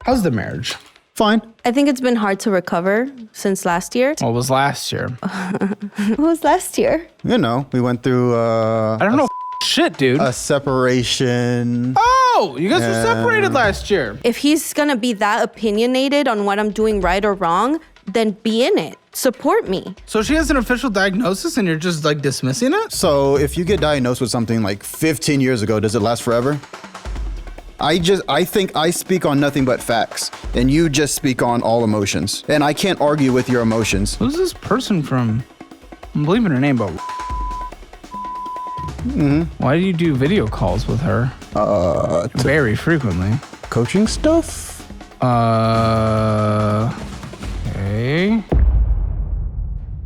How's the marriage? Fine. I think it's been hard to recover since last year. What was last year? What was last year? You know, we went through I don't know shit, dude. a separation. Oh, you guys were separated last year. If he's gonna be that opinionated on what I'm doing right or wrong, then be in it. Support me. So she has an official diagnosis and you're just like dismissing it? So if you get diagnosed with something like 15 years ago, does it last forever? I think I speak on nothing but facts, and you just speak on all emotions. And I can't argue with your emotions. Who's this person from? I'm believing her name, but why do you do video calls with her? Very frequently. Coaching stuff? Okay.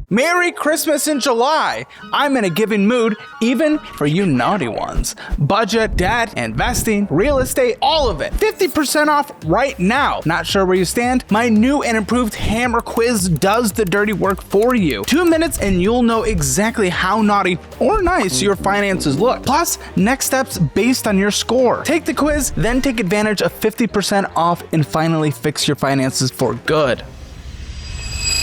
Merry Christmas in July. I'm in a giving mood, even for you naughty ones. Budget, debt, investing, real estate, all of it. 50% off right now. Not sure where you stand? My new and improved Hammer quiz does the dirty work for you. 2 minutes and you'll know exactly how naughty or nice your finances look. Plus, next steps based on your score. Take the quiz, then take advantage of 50% off and finally fix your finances for good.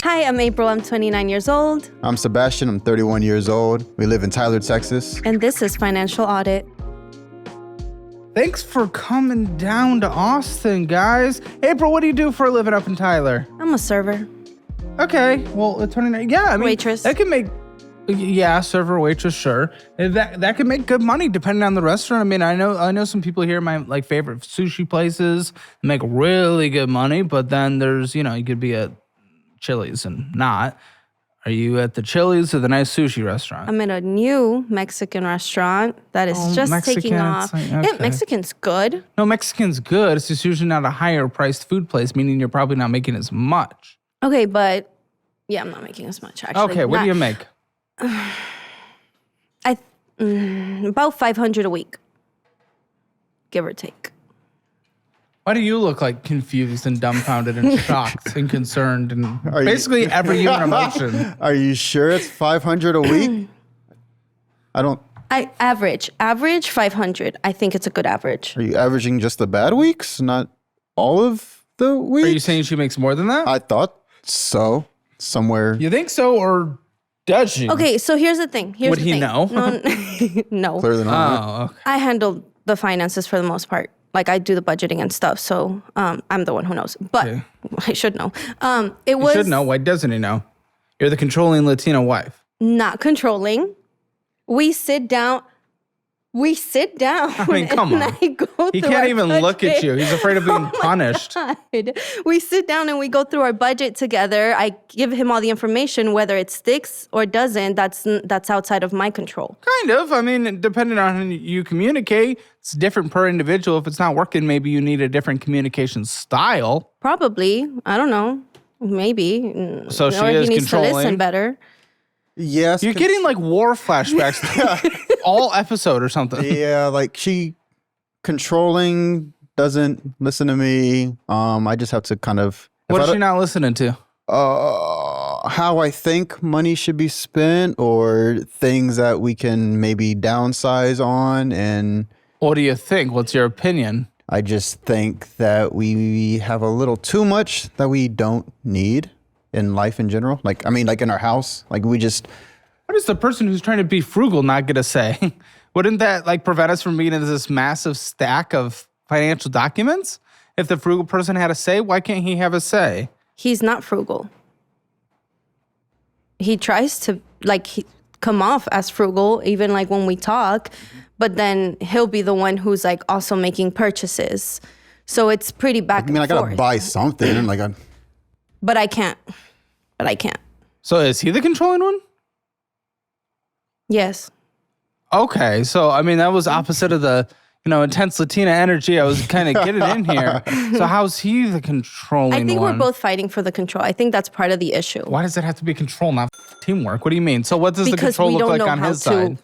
Hi, I'm April. I'm 29 years old. I'm Sebastian. I'm 31 years old. We live in Tyler, Texas. And this is Financial Audit. Thanks for coming down to Austin, guys. April, what do you do for a living up in Tyler? I'm a server. Okay, well, 29. Yeah, I mean, Waitress. That can make, server, waitress, sure. That can make good money depending on the restaurant. I mean, I know some people here, my like favorite sushi places make really good money, but then there's, you could be at Chili's and not. Are you at the Chili's or the nice sushi restaurant? I'm in a new Mexican restaurant that is just taking off. Mexican, Yeah, Mexican's good. No, Mexican's good. It's just usually not a higher priced food place, meaning you're probably not making as much. Okay, but yeah, I'm not making as much actually. Okay, what do you make? About $500 a week, give or take. Why do you look like confused and dumbfounded and shocked and concerned and basically every human emotion? Are you sure it's 500 a week? Average 500. I think it's a good average. Are you averaging just the bad weeks, not all of the weeks? Are you saying she makes more than that? I thought so. Somewhere. You think so, or does she? Okay, so here's the thing. Would he know? No. Clearly not. Oh, okay. I handle the finances for the most part. Like I do the budgeting and stuff, so I'm the one who knows. But Okay. I should know. He should know. Why doesn't he know? You're the controlling Latino wife. Not controlling. We sit down. I mean, come on. I go He through can't our even look at budget. you. He's afraid of being punished. God. We sit down and we go through our budget together. I give him all the information, whether it sticks or doesn't. That's outside of my control. Kind of. I mean, depending on how you communicate, it's different per individual. If it's not working, maybe you need a different communication style. Probably. I don't know. Maybe. So she or is he needs controlling. to listen better. Yes. You're getting like war flashbacks all episode or something. Yeah, like she controlling, doesn't listen to me. I just have to kind of. What is she not listening to? How I think money should be spent, or things that we can maybe downsize on. And What do you think? What's your opinion? I just think that we have a little too much that we don't need in life in general. Like, I mean, like in our house, like we just. What does the person who's trying to be frugal not get a say? Wouldn't that like prevent us from being in this massive stack of financial documents? If the frugal person had a say, why can't he have a say? He's not frugal. He tries to come off as frugal, even like when we talk, but then he'll be the one who's like also making purchases. So it's pretty back and forth. I gotta buy something. But I can't. So is he the controlling one? Yes. Okay, so I mean that was opposite of the intense Latina energy I was kind of getting in here. So how's he the controlling one? I think we're both fighting for the control. I think that's part of the issue. Why does it have to be control, not teamwork? What do you mean? So what does the Because control we look don't like know on how his side?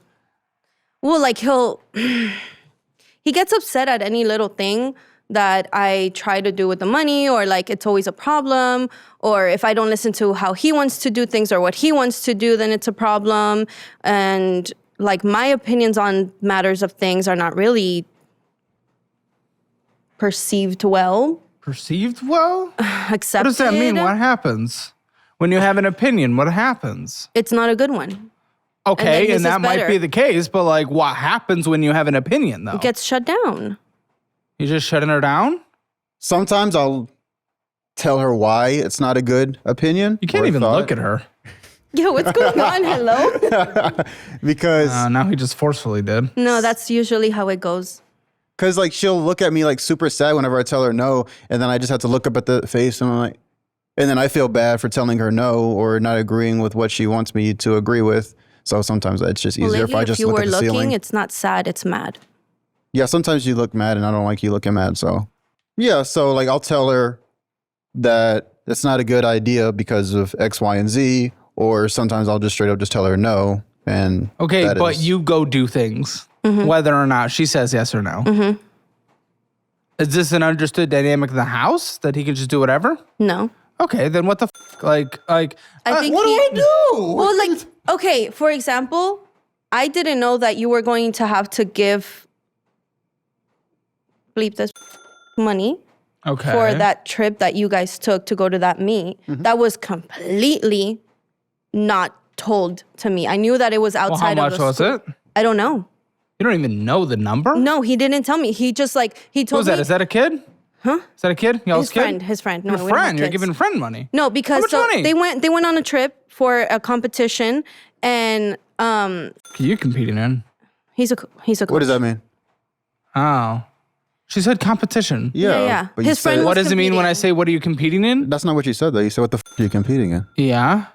Well, like he gets upset at any little thing that I try to do with the money, or like it's always a problem, or if I don't listen to how he wants to do things or what he wants to do, then it's a problem. And like my opinions on matters of things are not really perceived well. Perceived well? accepted. What does that mean? What happens? When you have an opinion, what happens? It's not a good one. Okay, this and that is might better. be the case, but like what happens when you have an opinion though? It gets shut down. You just shutting her down? Sometimes I'll tell her why it's not a good opinion. You can't or even thought. look at her. Yo, what's going on? Hello? because Now he just forcefully did. No, that's usually how it goes. like she'll look at me like super sad whenever I tell her no, and then I just have to look up at the face and I'm like, and then I feel bad for telling her no or not agreeing with what she wants me to agree with. So sometimes it's just easier if I just look at the ceiling. It's not sad, it's mad. Yeah, sometimes you look mad and I don't like you looking mad. So yeah, so like I'll tell her that it's not a good idea because of X, Y, and Z, or sometimes I'll just straight up just tell her no. And Okay, but you go do things, whether or not she says yes or no. Is this an understood dynamic in the house that he can just do whatever? No. Okay, then what the like? I think what do I do? Well, like, okay, for example, I didn't know that you were going to have to give bleep this money Okay. for that trip that you guys took to go to that meet. That was completely not told to me. I knew that it was Well, how outside much of the was school. it? I don't know. You don't even know the number? No, he didn't tell me. He just he told Who's me. that? Is that a kid? Huh? Is that a kid? Y'all's kid? His friend. No, Your we don't have friend. You're kids. giving friend money. No, because much money? they went on a trip for a competition, and You competing in? he's a coach. what does that mean? Oh. She said competition. Yeah. But you His friend said- was What does it mean when I competing. say what are you competing in? That's not what you said though. You said what the are you competing in? Yeah.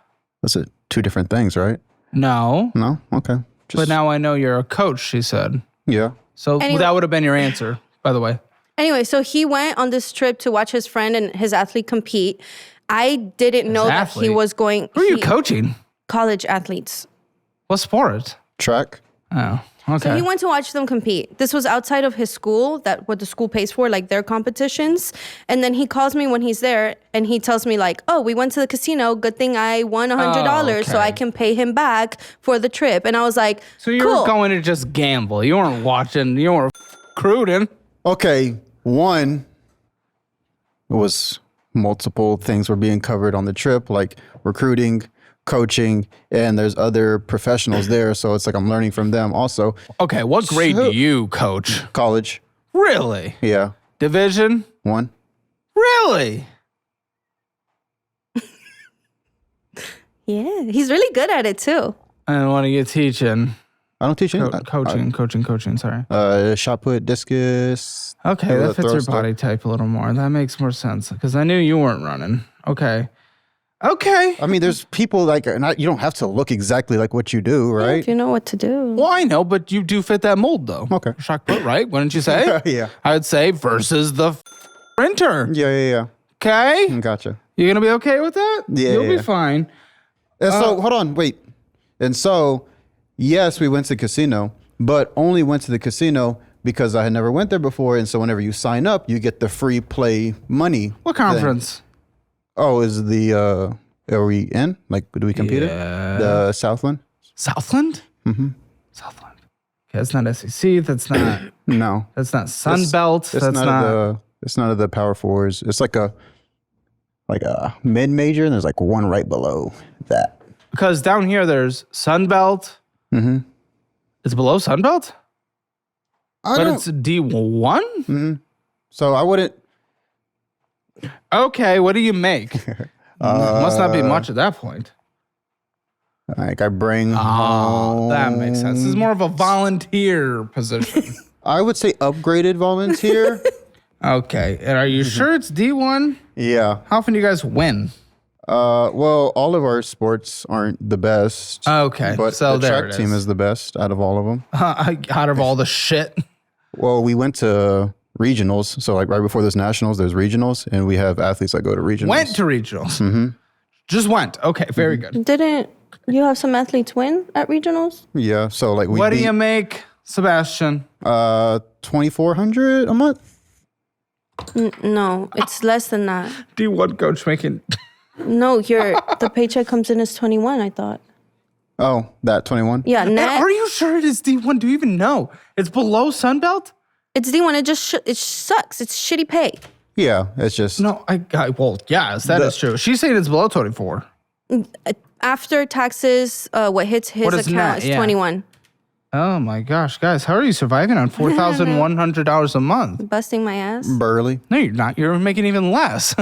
That's two different things, right? No. No? Okay. But now I know you're a coach, she said. Yeah. So Anyway. that would have been your answer, by the way. Anyway, so he went on this trip to watch his friend and his athlete compete. I didn't know that he athlete? was going. Who are you coaching? College athletes. What sport? Track. Oh, okay. So he went to watch them compete. This was outside of his school, that what the school pays for, like their competitions. And then he calls me when he's there and he tells me like, oh, we went to the casino. Good thing I won $100 so okay. I can pay him back for the trip. And I was like, So you cool. were going to just gamble. You weren't watching. You weren't recruiting. Okay. One, it was multiple things were being covered on the trip, like recruiting, coaching, and there's other professionals there. So it's like I'm learning from them also. Okay, what grade do you coach? College. Really? Yeah. Division? One. Really? Yeah, he's really good at it too. And what are you teaching? I don't teach any. Coaching, sorry. Shot put, discus. Okay, throw that fits your stuff. body type a little more. That makes more sense because I knew you weren't running. Okay. Okay. I mean, there's people like, you don't have to look exactly like what you do, right? If you know what to do. Well, I know, but you do fit that mold though. Okay. Shot put, right? Wouldn't you say? Yeah. I would say versus the sprinter. Yeah. Okay? Gotcha. You gonna be okay with that? Yeah, You'll yeah. be fine. And so, hold on, wait. And so, yes, we went to the casino, but only went to the casino because I had never went there before. And so whenever you sign up, you get the free play money. What thing. conference? Oh, is are we in? Like, do we compete in? The Southland? Southland? Mm-hmm. Southland. Okay, that's not SEC. That's not No. that's not Sunbelt. It's That's not it's not of the Power Fours. It's like a mid-major, and there's like one right below that. because down here there's Sunbelt. Mm-hmm. It's below Sunbelt? But it's D1? So I wouldn't. Okay, what do you make? Must not be much at that point. Like I bring. Oh, that makes sense. This is more of a volunteer position. I would say upgraded volunteer. Okay, and are you sure it's D1? Yeah. How often do you guys win? Well, all of our sports aren't the best. Okay, But so the there track it team is. is the best out of all of them. Out of all the shit. Well, we went to regionals. So like right before there's nationals, there's regionals, and we have athletes that go to regionals. Went to regionals. Just went. Okay, very good. Didn't you have some athletes win at regionals? Yeah. So like we What do beat, you make, Sebastian? 2,400 a month. No, it's less than that. D1 coach making. No, the paycheck comes in as 21, I thought. Oh, that 21. Yeah, net. Are you sure it is D1? Do you even know? It's below Sunbelt? It's D1. It just it sucks. It's shitty pay. Yeah, it's just No, well, yes, that is true. She's saying it's below 24. After taxes, what hits his What is account net? is Yeah. 21. Oh my gosh, guys, how are you surviving on $4,100 a month? Busting my ass. burly. No, you're not. You're making even less.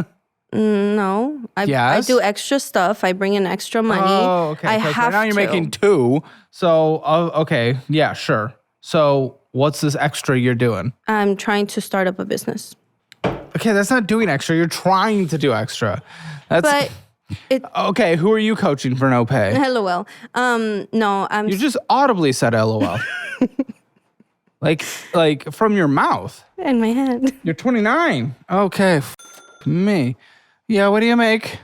No, I Yes? do extra stuff. I bring in extra money. Oh, okay. I 'cause have right now you're to. making 2. So, okay, yeah, sure. So, what's this extra you're doing? I'm trying to start up a business. Okay, that's not doing extra. You're trying to do extra. That's But okay. Who are you coaching for no pay? LOL. No, I'm You just audibly said LOL. like from your mouth. in my head. You're 29. Okay, me. Yeah, what do you make?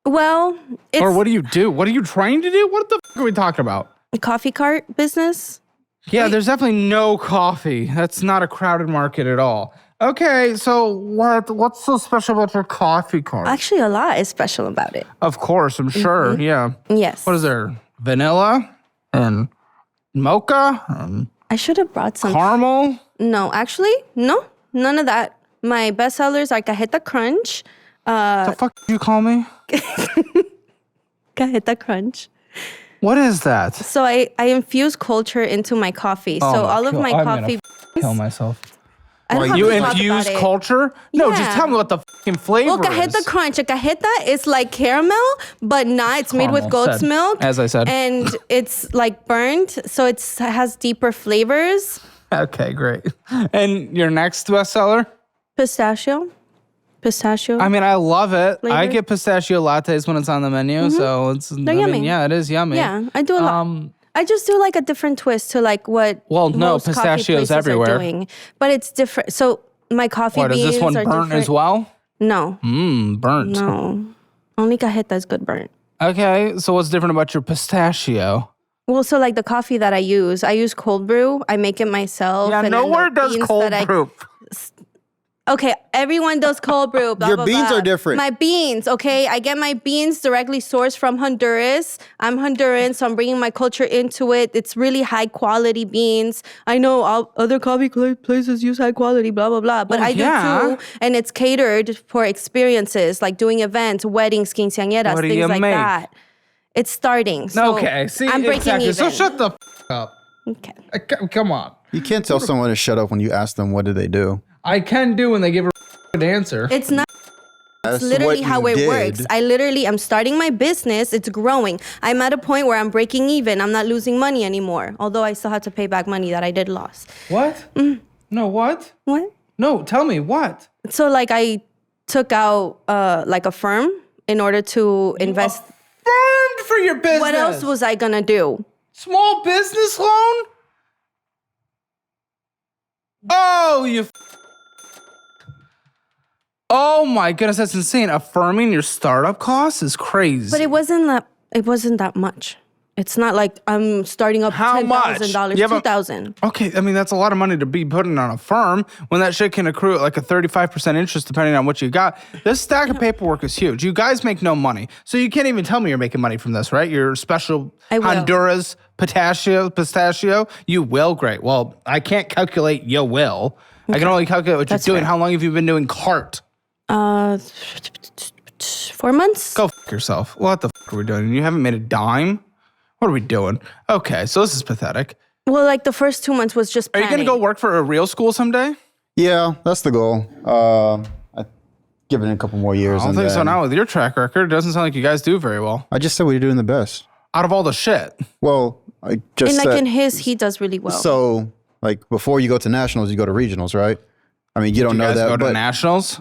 Well, it's Or what do you do? What are you trying to do? What the are we talking about? a coffee cart business. Yeah, there's definitely no coffee. That's not a crowded market at all. Okay, so what's so special about your coffee cart? Actually, a lot is special about it. Of course, I'm sure. Yeah. Yes. What is there? Vanilla and mocha and I should have brought some. caramel. No, actually, no, none of that. My best sellers are Cajeta Crunch. The fuck did you call me? Cajeta Crunch. What is that? So I infuse culture into my coffee. Oh so my all of God, my I'm coffee. gonna kill myself. I don't Why, have You to talk infuse about it. culture? No, just Yeah. tell me what the fucking flavor Well, Cajeta is. Crunch. A cajeta is like caramel, but not. It's made with Caramel, goat's said. milk. As I said. And it's like burnt, so it has deeper flavors. Okay, great. And your next bestseller? Pistachio. I mean, I love it. I Flavor? get pistachio lattes when it's on the menu, so it's. They're yummy. Yeah, it is yummy. Yeah, I do a lot. I just do like a different twist to like what Well, no, most coffee pistachios places everywhere. are doing, but it's different. So my coffee What is beans this one are burnt different. as well? No, Burnt. no, only cajeta is good burnt. Okay, so what's different about your pistachio? Well, so like the coffee that I use cold brew. I make it myself. Yeah, and then nowhere the does beans cold that I- brew. Okay, everyone does cold brew. Blah, Your blah, beans blah. are different. My beans, okay? I get my beans directly sourced from Honduras. I'm Honduran, so I'm bringing my culture into it. It's really high quality beans. I know all other coffee places use high quality, blah, blah, blah. But Well, I do yeah. too. And it's catered for experiences like doing events, weddings, quinceañeras, What do things you like make? that. It's starting. So Okay, see, I'm breaking exactly. even. So shut the up. Okay. Come on. You can't tell someone to shut up when you ask them what did they do. I can do when they give a good answer. It's not. That's Literally what how you it did. works. I'm starting my business. It's growing. I'm at a point where I'm breaking even. I'm not losing money anymore. Although I still have to pay back money that I did lose. What? No, what? What? No, tell me what? So like I took out like a firm in order to invest. Burned for your business. What else was I gonna do? Small business loan? Oh, Oh my goodness, that's insane. Affirming your startup costs is crazy. But it wasn't that much. It's not like I'm starting up How much? $10,000, You have a- $2,000. Okay, I mean, that's a lot of money to be putting on a firm when that shit can accrue at like a 35% interest depending on what you got. This stack of paperwork is huge. You guys make no money. So you can't even tell me you're making money from this, right? Your special I will. Honduras pistachio. You will? Great. Well, I can't calculate you will. I can only calculate what That's you're doing. fair. How long have you been doing cart? 4 months? Go f yourself. What the f are we doing? You haven't made a dime? What are we doing? Okay, so this is pathetic. Well, like the first 2 months was just Are you planning. going to go work for a real school someday? Yeah, that's the goal. I give it a couple more years. I don't and think so then- now with your track record. It doesn't sound like you guys do very well. I just said we're doing the best. Out of all the shit. Well, I just And like said, in he does really well. so like before you go to nationals, you go to regionals, right? I mean, you don't You know guys that, go to but nationals?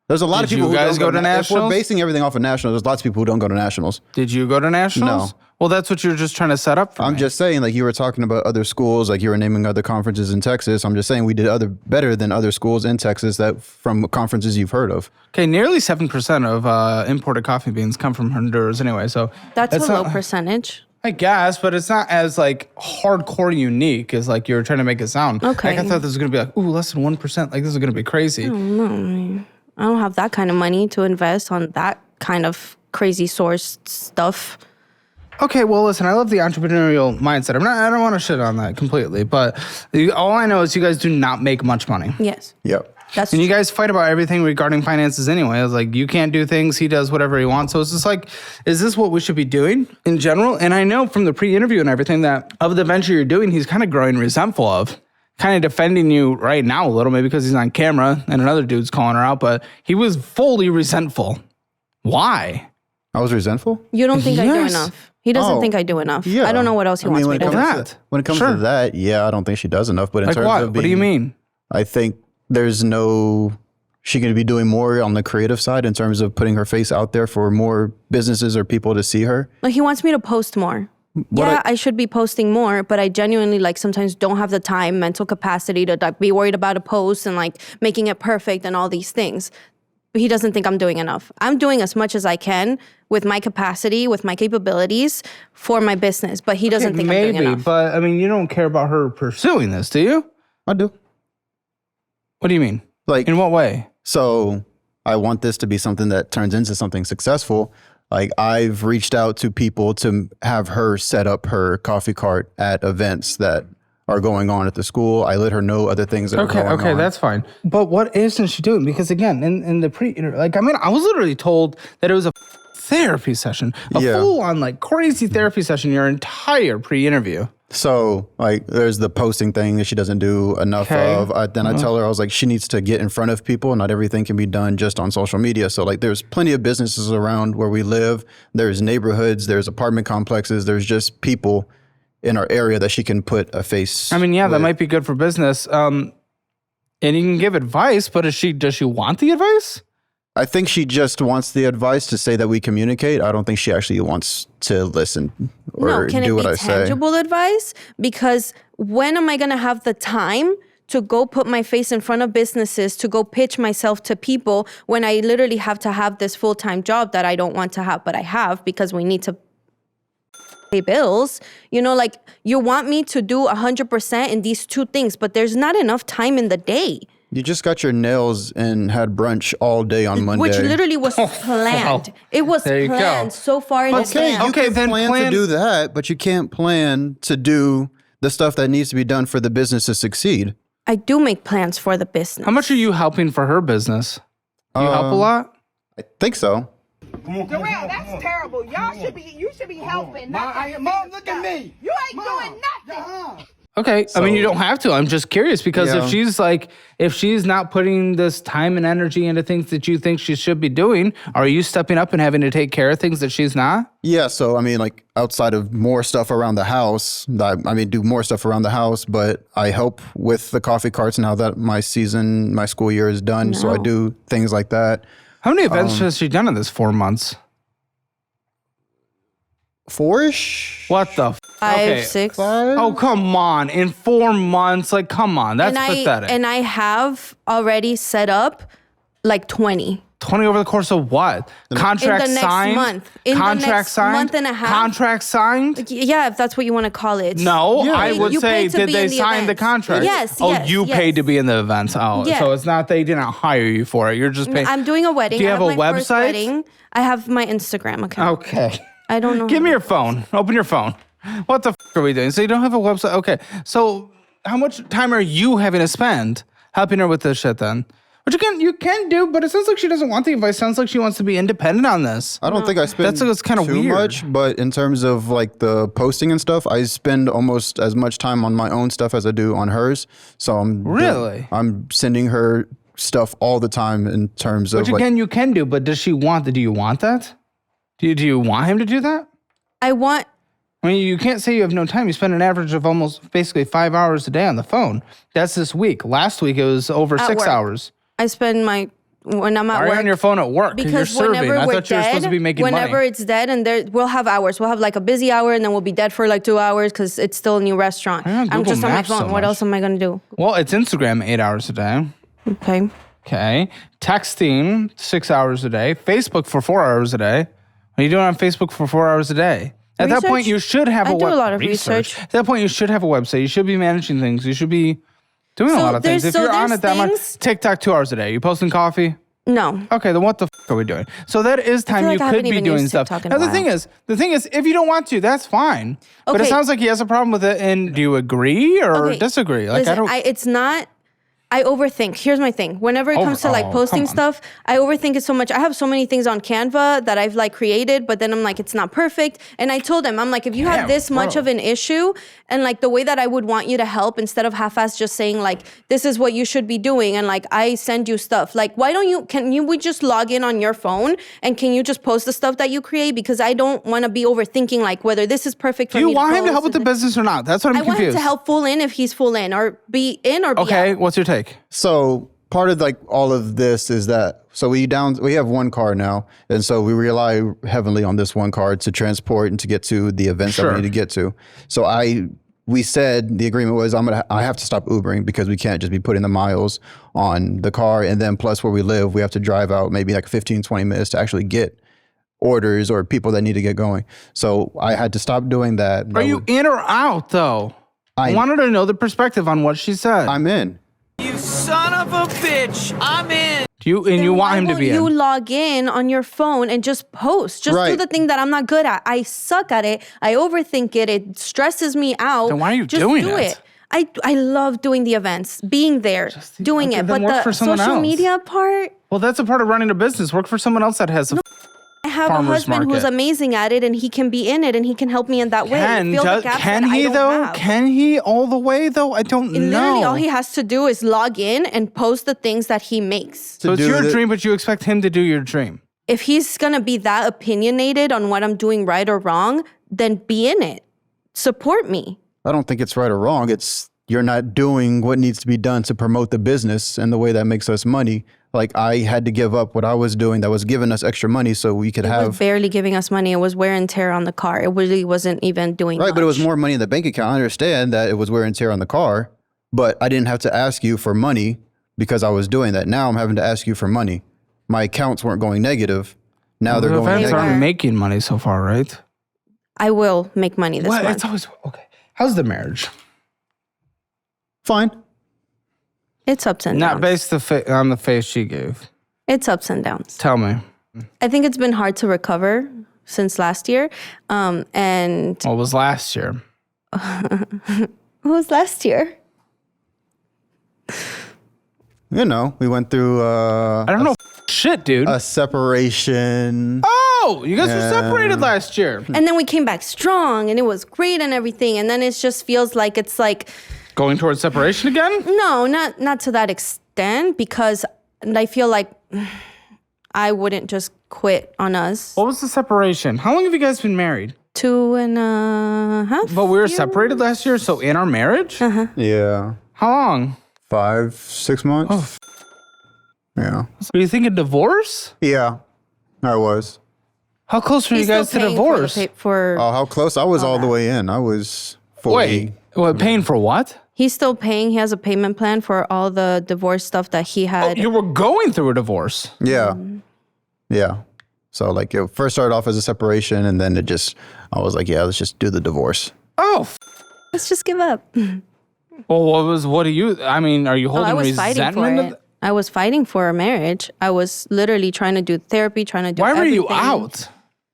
there's a lot of Did people you who guys don't go to If nationals? we're basing everything off of nationals, there's lots of people who don't go to nationals. Did you go to nationals? No. Well, that's what you're just trying to set up for I'm me. just saying, like you were talking about other schools, like you were naming other conferences in Texas. I'm just saying we did better than other schools in Texas that from conferences you've heard of. Okay, nearly 7% of imported coffee beans come from Honduras anyway, so... That's a low not- percentage. I guess, but it's not as like hardcore unique as like you're trying to make it sound. Okay. Like I thought this was gonna be like, ooh, less than 1%. Like this is gonna be crazy. I don't have that kind of money to invest on that kind of crazy source stuff. Okay, well, listen, I love the entrepreneurial mindset. I don't want to shit on that completely, but all I know is you guys do not make much money. Yes. Yep. That's And you true. guys fight about everything regarding finances anyway. It's like you can't do things, he does whatever he wants. So it's just like, is this what we should be doing in general? And I know from the pre-interview and everything that of the venture you're doing, he's kind of growing resentful of. Kind of defending you right now a little, maybe because he's on camera and another dude's calling her out, but he was fully resentful. Why? I was resentful? You don't think I do Yes. enough. He doesn't Oh, think I do enough. Yeah. I don't know what else he wants me when to it do. comes that. when it comes Sure. to that, yeah, I don't think she does enough. But in Like terms what? of being, What do you mean? I think there's no, she could be doing more on the creative side in terms of putting her face out there for more businesses or people to see her. Like he wants me to post more. I should be posting more, but I genuinely like sometimes don't have the time, mental capacity to like, be worried about a post and like making it perfect and all these things. But he doesn't think I'm doing enough. I'm doing as much as I can with my capacity, with my capabilities for my business, but he doesn't think I'm doing enough. But I mean, you don't care about her pursuing this, do you? I do. What do you mean? Like, In what way? so I want this to be something that turns into something successful. Like I've reached out to people to have her set up her coffee cart at events that are going on at the school. I let her know other things that are going on. Okay, that's fine. But what isn't she doing? Because again, in the like, I mean, I was literally told that it was a therapy session, a Yeah. full-on like crazy therapy session, your entire pre-interview. So like there's the posting thing that she doesn't do enough Okay. of. Then I tell her, I was like, she needs to get in front of people. Not everything can be done just on social media. So like there's plenty of businesses around where we live. There's neighborhoods, there's apartment complexes, there's just people in our area that she can put a face. I mean, yeah, that with. might be good for business. And you can give advice, but does she want the advice? I think she just wants the advice to say that we communicate. I don't think she actually wants to listen or No, can do it what be I say. tangible advice? Because when am I going to have the time to go put my face in front of businesses, to go pitch myself to people when I literally have to have this full-time job that I don't want to have, but I have because we need to pay bills? You know, like you want me to do 100% in these two things, but there's not enough time in the day. You just got your nails and had brunch all day on Monday. Which literally was planned. It was There you go. planned so far in Okay, advance. you Okay, can then plan plan- to do that, but you can't plan to do the stuff that needs to be done for the business to succeed. I do make plans for the business. How much are you helping for her business? Do you help a lot? I think so. Darrell, that's terrible. You should be helping. Mom, look at me. You ain't doing nothing. Okay, I mean, you don't have to. I'm just curious because Yeah. if she's not putting this time and energy into things that you think she should be doing, are you stepping up and having to take care of things that she's not? Yeah, so I mean, like outside of more stuff around the house, do more stuff around the house, but I help with the coffee carts now that my school year is done. So I No. do things like that. How many events has she done in this 4 months? 4-ish? What the? 5, 6. Oh, come on. In 4 months? Like, come on. That's pathetic. And I have already set up like 20. 20 over the course of what? Contract next signed? month. In the Contract next signed? month and a half. Contract signed? Yeah, if that's what you want to call it. No, Yeah. I would You say, paid to did be they in the sign the events. contract? Yes, Oh, yes, you yes. paid to be in the events. Oh, Yeah. so it's not they didn't hire you for it. You're just paying. I'm doing a wedding. Do you I have a my first website? wedding. I have my Instagram account. Okay. I don't know. Give me your phone. Open your phone. What the are we doing? So you don't have a website? Okay. So how much time are you having to spend helping her with this shit then? Which again, you can do, but it sounds like she doesn't want the advice. Sounds like she wants to be independent on this. I don't think I spend That's kinda too weird. much, but in terms of like the posting and stuff, I spend almost as much time on my own stuff as I do on hers. So I'm sending her stuff all the time in terms of Which again, you can do, but do you want that? Do you want him to do that? I want. I mean, you can't say you have no time. You spend an average of almost basically 5 hours a day on the phone. That's this week. Last week, it was over At 6 work. hours. I spend when I'm at Why are work. you on your phone at work? Because You're serving. whenever I we're thought you were dead, supposed to be making whenever money. it's dead, and we'll have hours. We'll have like a busy hour, and then we'll be dead for like 2 hours because it's still a new restaurant. Why are you on I'm Google just on my Maps so phone. What much? else am I gonna do? Well, it's Instagram 8 hours a day. Okay. Okay. Texting 6 hours a day. Facebook for 4 hours a day. What are you doing on Facebook for 4 hours a day? At that point, Research? you should have I a do a lot of research. At that point, you should have a website. You should be managing things. You should be doing a So lot of things. there's- If so you're on there's it that much, things- TikTok 2 hours a day. You posting coffee? No. Okay, then what the are we doing? So that is time like you I could haven't be even doing used stuff. TikTok in Now a the while. thing is, if you don't want to, that's fine. But it Okay. sounds like he has a problem with it. And do you agree or Okay. disagree? Like Listen, I don't. it's not I overthink. Here's my thing. Whenever it comes to like posting stuff, I overthink it so much. I have so many things on Canva that I've like created, but then I'm like, it's not perfect. And I told them, I'm like, if you have this much of an issue and like the way that I would want you to help, instead of half-ass just saying like, this is what you should be doing. And like, I send you stuff. Like, why don't you, we just log in on your phone and can you just post the stuff that you create? Because I don't want to be overthinking like whether this is perfect for me. Do you want him to help with the business or not? That's what I'm confused. I want him to help full in if he's full in, or be in or be out. Okay, what's your take? So part of like all of this is that, so we have one car now. And so we rely heavily on this one car to transport and to get to the events that we need to get to. So we said the agreement was I have to stop Ubering because we can't just be putting the miles on the car. And then plus where we live, we have to drive out maybe like 15, 20 minutes to actually get orders or people that need to get going. So I had to stop doing that. Are you in or out though? I wanted to know the perspective on what she said. I'm in. You son of a bitch! I'm in. You want him to be in? You log in on your phone and just post. Just do the thing that I'm not good at. I suck at it. I overthink it. It stresses me out. Then why are you just doing do it? I love doing the events, being there, doing it. But the social media part. Well, that's a part of running a business. Work for someone else that has. I have a husband who's amazing at it, and he can be in it, and he can help me in that way. Can he though? Can he all the way though? I don't know. Literally, all he has to do is log in and post the things that he makes. So it's your dream, but you expect him to do your dream. If he's gonna be that opinionated on what I'm doing right or wrong, then be in it. Support me. I don't think it's right or wrong. It's you're not doing what needs to be done to promote the business and the way that makes us money. Like I had to give up what I was doing that was giving us extra money so we could have. It was barely giving us money. It was wear and tear on the car. It really wasn't even doing much. But it was more money in the bank account. I understand that it was wear and tear on the car, but I didn't have to ask you for money because I was doing that. Now I'm having to ask you for money. My accounts weren't going negative. Now they're going negative. The events aren't making money so far, right? I will make money this month. It's always okay. How's the marriage? Fine. It's ups and downs. Not based on the face she gave. It's ups and downs. Tell me. I think it's been hard to recover since last year. And what was last year? What was last year? You know, we went through I don't know shit, dude. A separation. Oh, you guys were separated last year. And then we came back strong and it was great and everything. And then it just feels like it's like going towards separation again? No, not to that extent, because I feel like I wouldn't just quit on us. What was the separation? How long have you guys been married? 2.5. But we were separated last year, so in our marriage? Yeah. How long? 5, 6 months. Yeah. Were you thinking divorce? Yeah, I was. How close were you guys to divorce? How close? I was all the way in. I was fully. Wait, paying for what? He's still paying. He has a payment plan for all the divorce stuff that he had. Oh, you were going through a divorce. Yeah. Yeah. So like it first started off as a separation and then I was like, yeah, let's just do the divorce. Oh. Let's just give up. Well, are you holding resentment? I was fighting for a marriage. I was literally trying to do therapy, trying to do Why everything. were you out?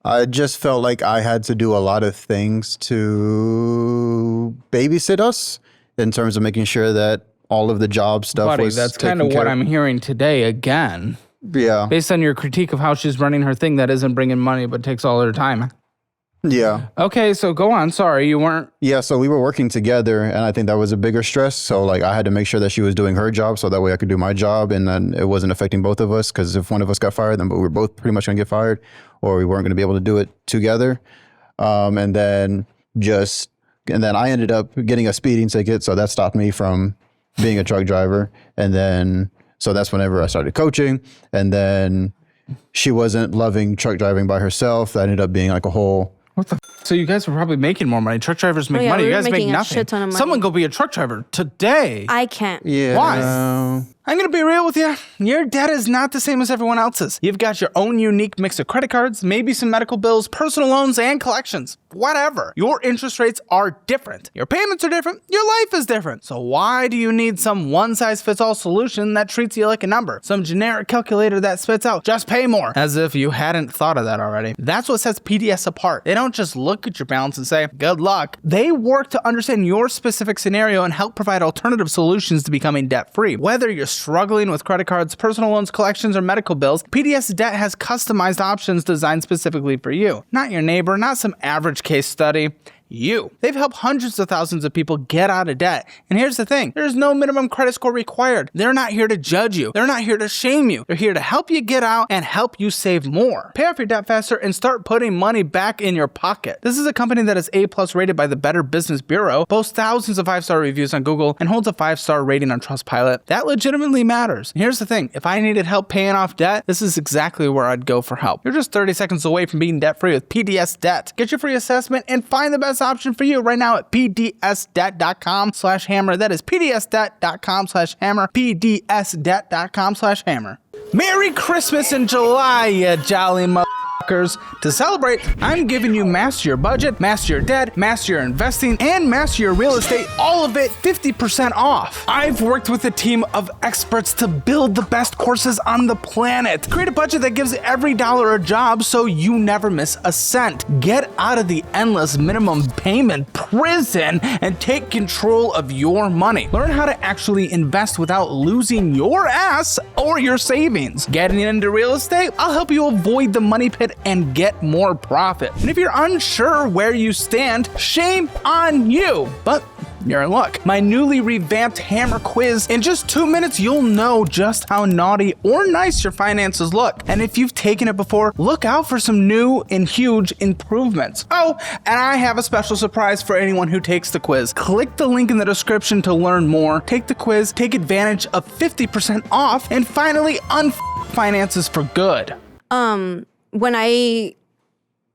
I just felt like I had to do a lot of things to babysit us in terms of making sure that all of the job stuff was that's kind of what I'm hearing today again. Yeah. Based on your critique of how she's running her thing that isn't bringing money but takes all her time. Yeah. Okay, so go on. Sorry, you weren't. Yeah, so we were working together and I think that was a bigger stress. So like I had to make sure that she was doing her job so that way I could do my job and then it wasn't affecting both of us because if one of us got fired, then we were both pretty much going to get fired or we weren't going to be able to do it together. And then I ended up getting a speeding ticket. So that stopped me from being a truck driver. And then, so that's whenever I started coaching. And then she wasn't loving truck driving by herself. That ended up being like a whole... What the So you guys were probably making more money. Truck drivers make money. You guys make nothing. Shit ton of money. Someone go be a truck driver today. I can't. Yeah. Why? I'm going to be real with you. Your debt is not the same as everyone else's. You've got your own unique mix of credit cards, maybe some medical bills, personal loans, and collections. Whatever. Your interest rates are different. Your payments are different. Your life is different. So why do you need some one-size-fits-all solution that treats you like a number? Some generic calculator that spits out, just pay more, as if you hadn't thought of that already. That's what sets PDS apart. They don't just look look at your balance and say, good luck. They work to understand your specific scenario and help provide alternative solutions to becoming debt-free. Whether you're struggling with credit cards, personal loans, collections, or medical bills, PDS Debt has customized options designed specifically for you. Not your neighbor, not some average case study. You. They've helped hundreds of thousands of people get out of debt. And here's the thing, there's no minimum credit score required. They're not here to judge you. They're not here to shame you. They're here to help you get out and help you save more. Pay off your debt faster and start putting money back in your pocket. This is a company that is A+ rated by the Better Business Bureau, boasts thousands of 5-star reviews on Google, and holds a 5-star rating on Trustpilot. That legitimately matters. And here's the thing, if I needed help paying off debt, this is exactly where I'd go for help. You're just 30 seconds away from being debt-free with PDS Debt. Get your free assessment and find the best option for you right now at pdsdebt.com/hammer. That is pdsdebt.com/hammer. pdsdebt.com/hammer. Merry Christmas in July, you jolly motherfuckers. To celebrate, I'm giving you master your budget, master your debt, master your investing, and master your real estate, all of it 50% off. I've worked with a team of experts to build the best courses on the planet. Create a budget that gives every dollar a job so you never miss a cent. Get out of the endless minimum payment prison and take control of your money. Learn how to actually invest without losing your ass or your savings. Getting into real estate? I'll help you avoid the money pit and get more profit. And if you're unsure where you stand, shame on you. But you're in luck. My newly revamped Hammer quiz. In just 2 minutes, you'll know just how naughty or nice your finances look. And if you've taken it before, look out for some new and huge improvements. Oh, and I have a special surprise for anyone who takes the quiz. Click the link in the description to learn more. Take the quiz, take advantage of 50% off, and finally finances for good. When I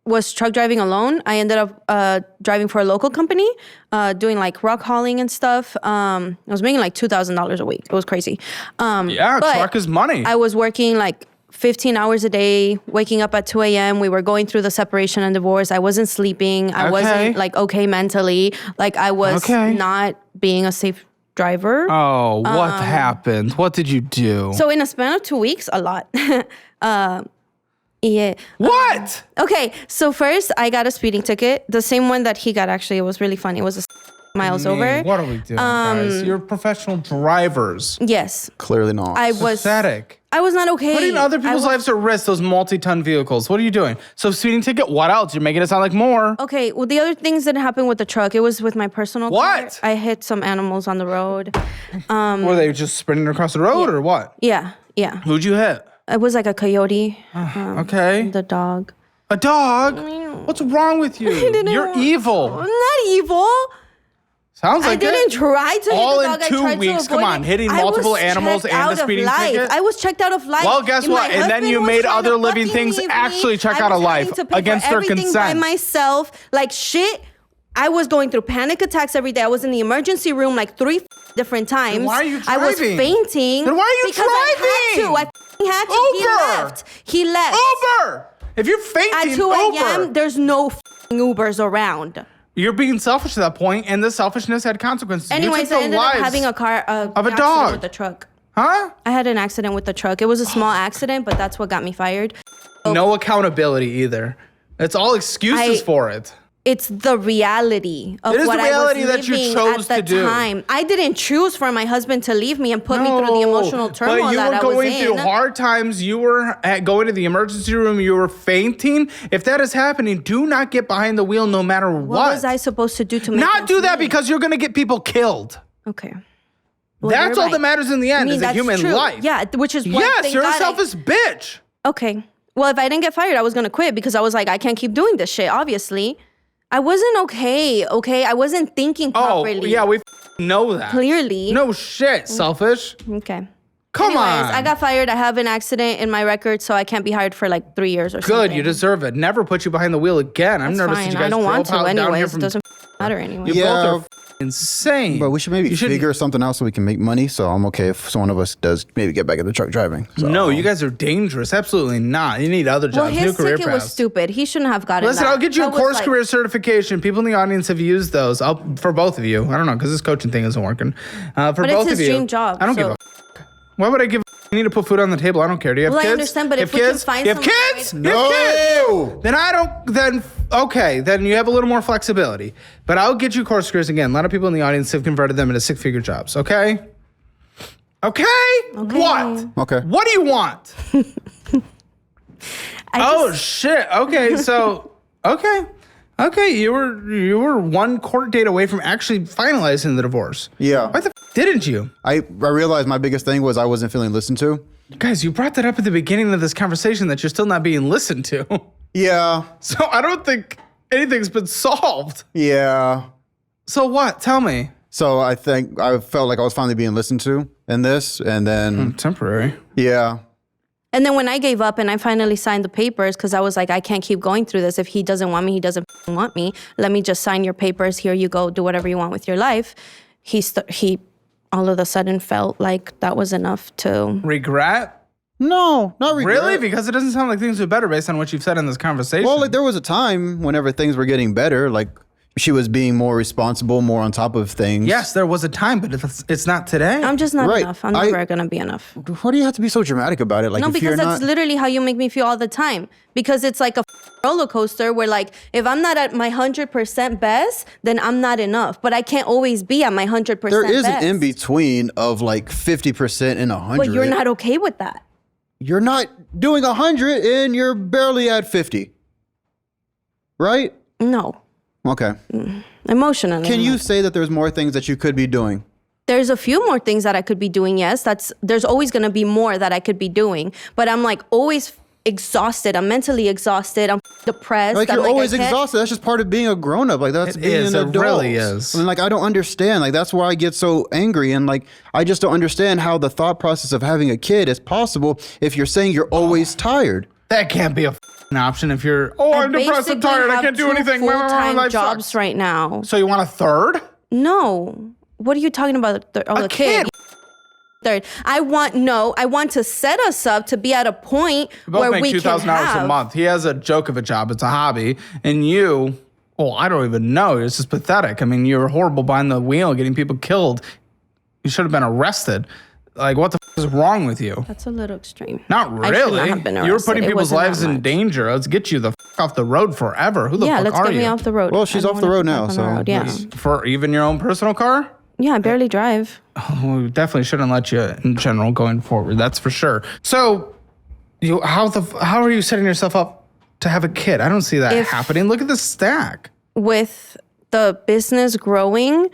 was truck driving alone, I ended up driving for a local company, doing like rock hauling and stuff. I was making like $2,000 a week. It was crazy. Truck is money. I was working like 15 hours a day, waking up at 2 a.m. We were going through the separation and divorce. I wasn't sleeping. I wasn't like okay mentally. Like I was not being a safe driver. Oh, what happened? What did you do? So in a span of 2 weeks, a lot. Yeah. What? Okay, so first I got a speeding ticket. The same one that he got, actually. It was really funny. It was miles over. What are we doing, guys? You're professional drivers. Yes. Clearly not. I was pathetic. I was not okay. Putting other people's lives at risk, those multi-ton vehicles. What are you doing? So speeding ticket, what else? You're making it sound like more. Okay, well, the other things that happened with the truck, it was with my personal car. What? I hit some animals on the road. Were they just sprinting across the road or what? Yeah. Who'd you hit? It was like a coyote. Okay. The dog. A dog? What's wrong with you? You're evil. I'm not evil. Sounds like I didn't try to all hit the dog. in 2 weeks. Come on, hitting multiple animals and the speeding ticket. I was checked out of life. Well, guess what? And then you made other living things actually check out of life against their consent. By myself, like shit. I was going through panic attacks every day. I was in the emergency room like 3 different times. Then why are you driving? I was fainting. Then why are you because driving? I had to. Uber. He left. Uber. If you're fainting, at 2 a.m., Uber. there's no Ubers around. You're being selfish at that point, and the selfishness had consequences. Anyways, I ended up having a car of a accident dog with the truck. Huh? I had an accident with the truck. It was a small accident, but that's what got me fired. No accountability either. It's all excuses for it. It's the reality of it is what the reality I was that you living chose at the to do. time. I didn't choose for my husband to leave me and put me through the emotional turmoil but you that were I was going in. through hard times. You were going to the emergency room. You were fainting. If that is happening, do not get behind the wheel no matter what. What was I supposed to do to make not do that leave? because you're going to get people killed. Okay. Well, that's all that matters in the end is a human true. life. Yeah, which is one yes, thing you're a that selfish bitch. Okay. Well, if I didn't get fired, I was going to quit because I was like, I can't keep doing this shit, obviously. I wasn't okay? I wasn't thinking properly. Oh, yeah, we know that. Clearly. No shit, selfish. Okay. Come Anyways, on. I got fired. I have an accident in my record, so I can't be hired for like 3 years or something. Good, you deserve it. Never put you behind the wheel again. I'm That's nervous fine. that you guys I don't want to down here anyways. from It doesn't matter anyway. You both are insane. But we should maybe figure something out so we can make money. So I'm okay if one of us does maybe get back into truck driving. So. No, you guys are dangerous. Absolutely not. You need other jobs. Well, his new career ticket was stupid. He shouldn't have gotten Listen, that. I'll get you a That was course like- career certification. People in the audience have used those. For both of you. I don't know, because this coaching thing isn't working. For But both it's his of you. dream job. I don't give a Why would I give need to put food on the table. I don't care. Do you have Well, kids? I understand, but if we can find you have someone kids? right- You have kids? No. Then I don't. Then okay. Then you have a little more flexibility. But I'll get you course creators again. A lot of people in the audience have converted them into 6-figure jobs. Okay. Okay. What? Okay. What do you want? Shit. Okay. So okay. Okay, you were one court date away from actually finalizing the divorce. Yeah. Why the didn't you? I realized my biggest thing was I wasn't feeling listened to. Guys, you brought that up at the beginning of this conversation that you're still not being listened to. Yeah. So I don't think anything's been solved. Yeah. So what? Tell me. So I think I felt like I was finally being listened to in this, and then Temporary. yeah. And then when I gave up and I finally signed the papers, because I was like, I can't keep going through this. If he doesn't want me, he doesn't want me. Let me just sign your papers. Here you go. Do whatever you want with your life. He all of a sudden felt like that was enough to. Regret? No, not regret. Really? Because it doesn't sound like things are better based on what you've said in this conversation. Well, like there was a time whenever things were getting better, like she was being more responsible, more on top of things. yes, there was a time, but it's not today. I'm just not Right. enough. I'm never going to be enough. Why do you have to be so dramatic about it? Like No, if you're because that's not, literally how you make me feel all the time. Because it's like a roller coaster where, like, if I'm not at my 100% best, then I'm not enough. But I can't always be at my 100% there is best. an in between of like 50% and 100. But you're not okay with that. You're not doing 100 and you're barely at 50. Right? No, Okay. emotionally. Can I'm you not. say that there's more things that you could be doing? There's a few more things that I could be doing. Yes, there's always going to be more that I could be doing. But I'm like always exhausted. I'm mentally exhausted. I'm depressed. Like I'm you're always I can't- exhausted. That's just part of being a grown up. Like that's It being is. an It adult. really is. And like I don't understand. Like that's why I get so angry. And like I just don't understand how the thought process of having a kid is possible if you're saying you're always tired. That can't be a option if you're, I'm depressed, I'm basically tired, I have can't do 2 anything. My full-time life jobs sucks. right now. So you want a third? No. What are you talking about? Oh, A kid. Third. I want to set us up to be at a point We both where make we can 2,000 hours have. a month. He has a joke of a job. It's a hobby. And you, I don't even know. It's just pathetic. I mean, you're horrible behind the wheel, getting people killed. You should have been arrested. Like, what the is wrong with you? That's a little extreme. Not I should really. not have been You were arrested. putting It people's wasn't lives that in much. danger. Let's get you the off the road forever. Who the Yeah, fuck let's are get you? me off the road. Well, she's I don't off the wanna road be now, back on so the road. Yeah. For even your own personal car? Yeah, I barely drive. We definitely shouldn't let you in general going forward. That's for sure. So, how are you setting yourself up to have a kid? I don't see that If- happening. Look at the stack. With the business growing,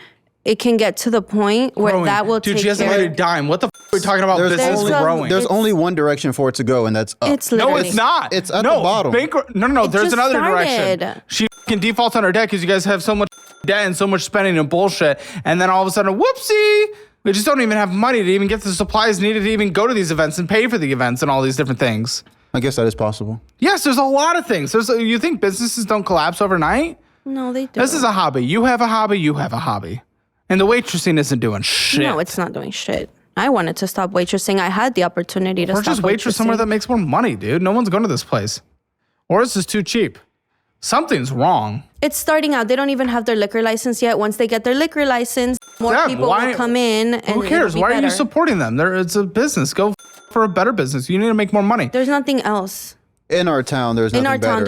it can get to the point where Growing. that will Dude, take she hasn't care. made a dime. What the are we talking about? There's Business only, growing. there's It's- only one direction for it to go, and that's up. It's No, literally. it's not. It's at no, the bottom. No. It There's just another started. direction. She can defaults on her debt because you guys have so much debt and so much spending and bullshit. And then all of a sudden, whoopsie, we just don't even have money to even get the supplies needed to even go to these events and pay for the events and all these different things. I guess that is possible. Yes, there's a lot of things. You think businesses don't collapse overnight? No, they do. This is a hobby. You have a hobby. You have a hobby. And the waitressing isn't doing shit. No, it's not doing shit. I wanted to stop waitressing. I had the opportunity to Or stop just waitress somewhere waitressing. that makes more money, dude. No one's going to this place. Or it's just too cheap. Something's wrong. It's starting out. They don't even have their liquor license yet. Once they get their liquor license, more Yeah, people why- will come in. And Who cares? it'll be Why are you better. supporting them? It's a business. Go for a better business. You need to make more money. There's nothing else. In our town, there's In nothing our town, better.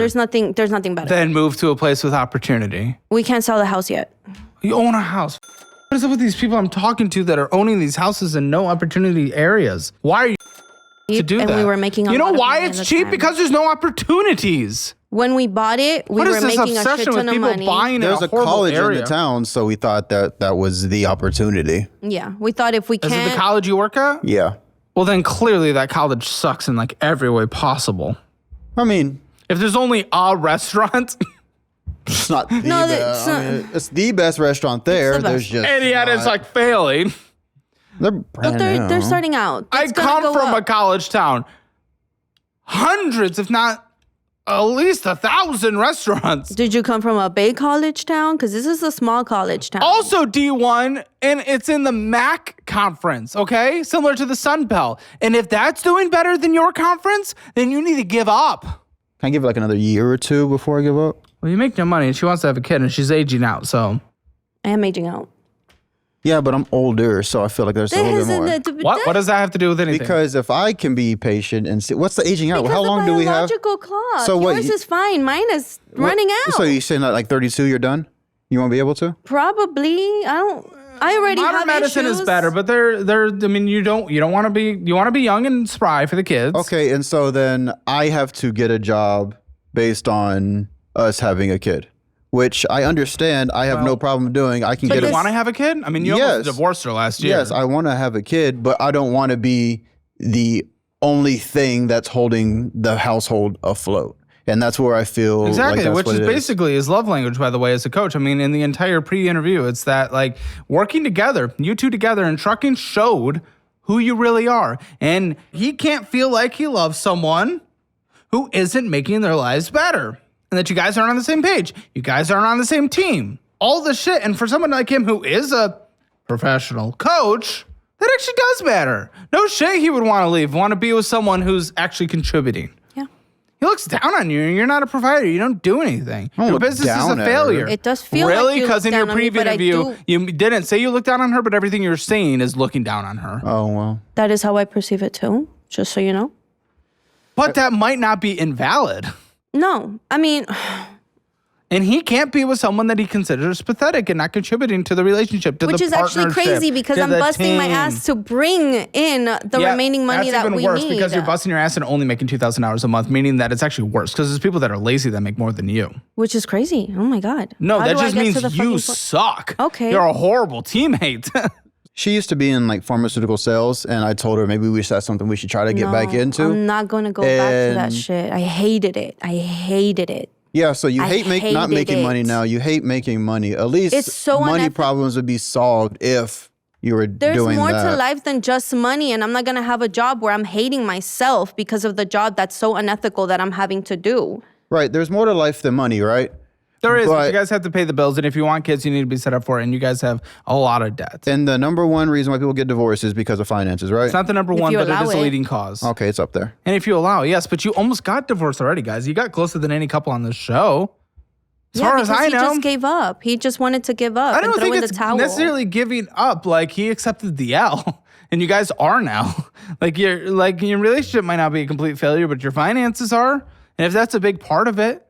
there's nothing better. Then move to a place with opportunity. We can't sell the house yet. You own a house. What is up with these people I'm talking to that are owning these houses in no opportunity areas? Why are you to do and that? we were making a You know lot of why money it's at the cheap? time. Because there's no opportunities. When we bought it, we What were is this making a shit obsession with ton of people money. buying There's in a a horrible college area? in the town, so we thought that was the opportunity. Yeah, we thought if we Is it can't, the college you work at? Yeah. Well, then clearly that college sucks in like every way possible. I mean, If there's only a restaurant, it's not the No, best. it's I not- mean, it's the best restaurant there. the There's best. just and yet it's not- like failing. they're but brand they're new. starting out. I It's gonna come go from a up. college town. Hundreds, if not at least 1,000 restaurants. Did you come from a big college town? Because this is a small college town. Also D1, and it's in the MAC conference, okay? Similar to the Sun Belt. And if that's doing better than your conference, then you need to give up. Can I give it like another year or two before I give up? Well, you make no money, and she wants to have a kid, and she's aging out, so. I am aging out. Yeah, but I'm older, so I feel like there's a little bit more. What does that have to do with anything? Because if I can be patient and see, what's the aging out? Because How long do we have? biological clock. So what? Yours is fine. Mine is running out. So you saying that like 32, you're done? You won't be able to? Probably. I already Modern have medicine issues. is better, but I mean, you want to be young and spry for the kids. Okay, and so then I have to get a job based on us having a kid, which I understand. I have no problem doing. I can But get. You a want to have a kid? I mean, you almost divorced her last year. Yes, I want to have a kid, but I don't want to be the only thing that's holding the household afloat. And that's where I feel exactly, like that's which what is it basically his love language, by the way, as a coach. I mean, in the entire pre-interview, it's that like working together, you two together, and trucking showed who you really are. And he can't feel like he loves someone who isn't making their lives better. And that you guys aren't on the same page. You guys aren't on the same team. All the shit. And for someone like him who is a professional coach, that actually does matter. No shit he would want to leave, want to be with someone who's actually contributing. Yeah. He looks down on you. You're not a provider. You don't do anything. don't Your look business is down a at her. failure. It does feel really? like you Because look in your down on me, previous but I interview, do- you didn't say you looked down on her, but everything you're saying is looking down on her. Oh, well. That is how I perceive it too, just so you know. But that might not be invalid. No, I mean, And he can't be with someone that he considers pathetic and not contributing to the relationship, to which the is actually partnership, crazy because to I'm the busting my team. ass to bring in the Yeah, remaining money that's that even we worse need. because you're busting your ass and only making $2,000 a month, meaning that it's actually worse because there's people that are lazy that make more than you. Which is crazy. Oh my God. No, How that do I just get means to the you fucking point? suck. Okay. You're a horrible teammate. She used to be in like pharmaceutical sales, and I told her maybe that's something we should try to get back into. I'm not going to go back to that And- shit. I hated it. Yeah, so you I hate not hated making money it. now. You hate making money. At least It's so money unethical. problems would be solved if you were There's doing more that. to life than just money, and I'm not going to have a job where I'm hating myself because of the job that's so unethical that I'm having to do. Right, there's more to life than money, right? There is. But- You guys have to pay the bills, and if you want kids, you need to be set up for it, and you guys have a lot of debt. And the number one reason why people get divorced is because of finances, right? It's not the number If one, you but it allow is a it. leading cause. Okay, it's up there. And if you allow, yes, but you almost got divorced already, guys. You got closer than any couple on this show. As far as because I he know. just gave up. He just wanted to give up I and don't throw think in the it's towel. necessarily giving up. Like he accepted the L, and you guys are now. Your relationship might not be a complete failure, but your finances are. And if that's a big part of it,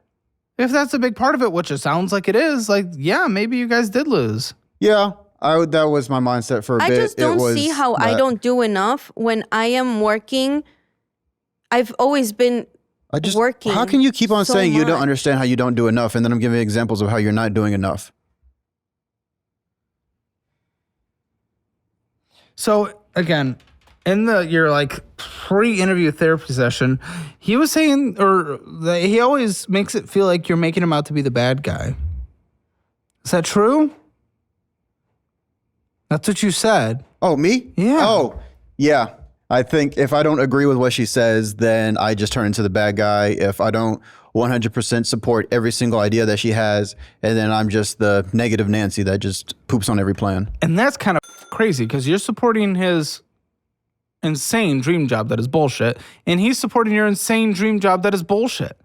which it sounds like it is, like yeah, maybe you guys did lose. Yeah, that was my mindset for a I bit. just don't It was see how I that- don't do enough when I am working. I've always been working How can you keep on so saying you don't much. understand how you don't do enough, and then I'm giving examples of how you're not doing enough? So again, in your like pre-interview therapy session, he was saying, or he always makes it feel like you're making him out to be the bad guy. Is that true? That's what you said. Oh, me? Yeah. Oh, yeah. I think if I don't agree with what she says, then I just turn into the bad guy. If I don't 100% support every single idea that she has, and then I'm just the negative Nancy that just poops on every plan. And that's kind of crazy because you're supporting his insane dream job that is bullshit, and he's supporting your insane dream job that is bullshit.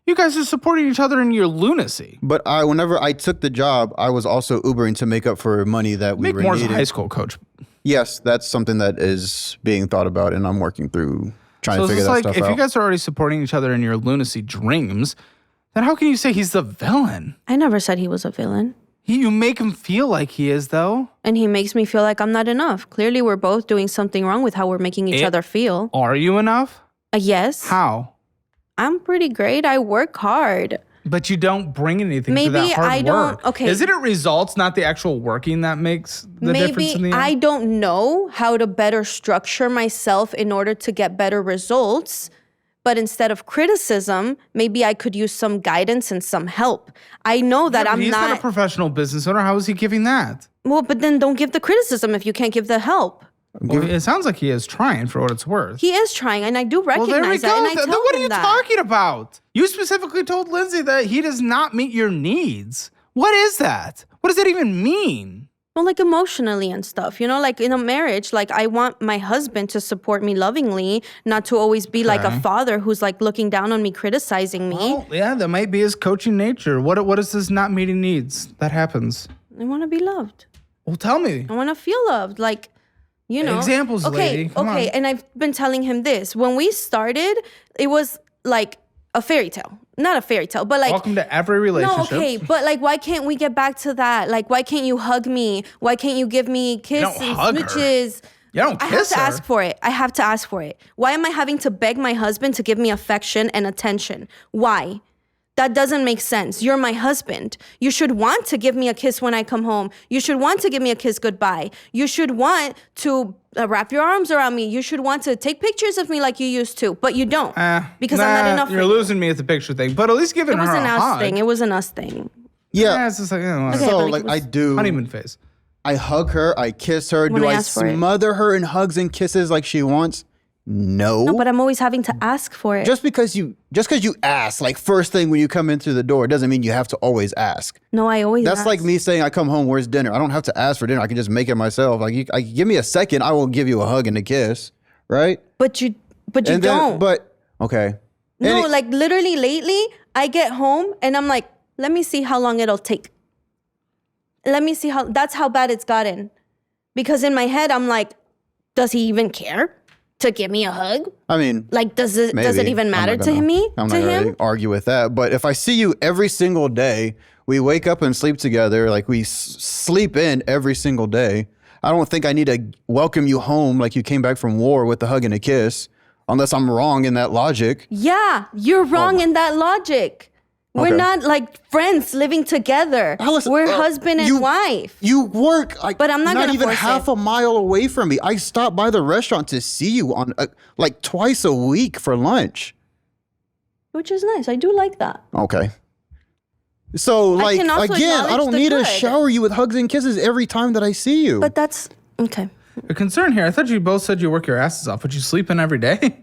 You guys are supporting each other in your lunacy. But whenever I took the job, I was also Ubering to make up for money that we Make were more as a needing. high school coach. Yes, that's something that is being thought about, and I'm working through trying So to it's figure just that like stuff if out. you guys are already supporting each other in your lunacy dreams, then how can you say he's the villain? I never said he was a villain. You make him feel like he is, though. And he makes me feel like I'm not enough. Clearly, we're both doing something wrong with how we're making each other feel. Are you enough? Yes. How? I'm pretty great. I work hard. But you don't bring anything to Maybe that hard I don't- work. okay. Isn't it results, not the actual working, that makes the difference in the Maybe end? I don't know how to better structure myself in order to get better results. But instead of criticism, maybe I could use some guidance and some help. I know that I'm He's not a not. professional business owner. How is he giving that? Well, but then don't give the criticism if you can't give the help. Well, it sounds like he is trying for what it's worth. He is trying, and I do Well, recognize there we that. go. And I Then tell what are him you that. talking about? You specifically told Lindsay that he does not meet your needs. What is that? What does that even mean? Well, like emotionally and stuff, you know, like in a marriage, like I want my husband to support me lovingly, not to always be like a Okay. father who's like looking down on me, criticizing me. Well, yeah, that might be his coaching nature. What is this not meeting needs? That happens. I want to be loved. Well, tell me. I want to feel loved. Like, you know. Examples, lady. Come on. And I've been telling him this. When we started, it was like a fairy tale. Not a fairy tale, but like. Welcome to every relationship. No, okay, but like, why can't we get back to that? Like, why can't you hug me? Why can't you give me kisses, hug her. smooches? You don't I have kiss to her. ask for it. I have to ask for it. Why am I having to beg my husband to give me affection and attention? Why? That doesn't make sense. You're my husband. You should want to give me a kiss when I come home. You should want to give me a kiss goodbye. You should want to wrap your arms around me. You should want to take pictures of me like you used to, but you don't because I'm not enough for You're you. losing me at the picture thing, but at least giving It was her an a us hug. thing. It was an us thing. Yeah. It's just like, So but like it I was- do. honeymoon phase. I hug her. I kiss her. When Do I I ask for it. smother her in hugs and kisses like she wants? No. No, but I'm always having to ask for it. just because you ask, like first thing when you come in through the door, doesn't mean you have to always ask. No, I always That's ask. like me saying I come home, where's dinner? I don't have to ask for dinner. I can just make it myself. Like give me a second, I will give you a hug and a kiss, right? But you And then, don't. but okay. No, And it- like literally lately, I get home and I'm like, let me see how long it'll take. Let me see that's how bad it's gotten. Because in my head, I'm like, does he even care to give me a hug? I mean, Like, does it maybe. even I'm matter not to gonna- me? I'm to not him? going to argue with that. But if I see you every single day, we wake up and sleep together, like we sleep in every single day. I don't think I need to welcome you home like you came back from war with a hug and a kiss, unless I'm wrong in that logic. Yeah, you're wrong in that logic. We're Okay. not like friends living together. Alice, We're husband and wife. You work like But I'm not gonna even force half it. a mile away from me. I stop by the restaurant to see you on like twice a week for lunch. Which is nice. I do like that. Okay. So like can also again, I acknowledge don't the need to good. shower you with hugs and kisses every time that I see you. But that's okay. A concern here. I thought you both said you work your asses off, but you sleep in every day.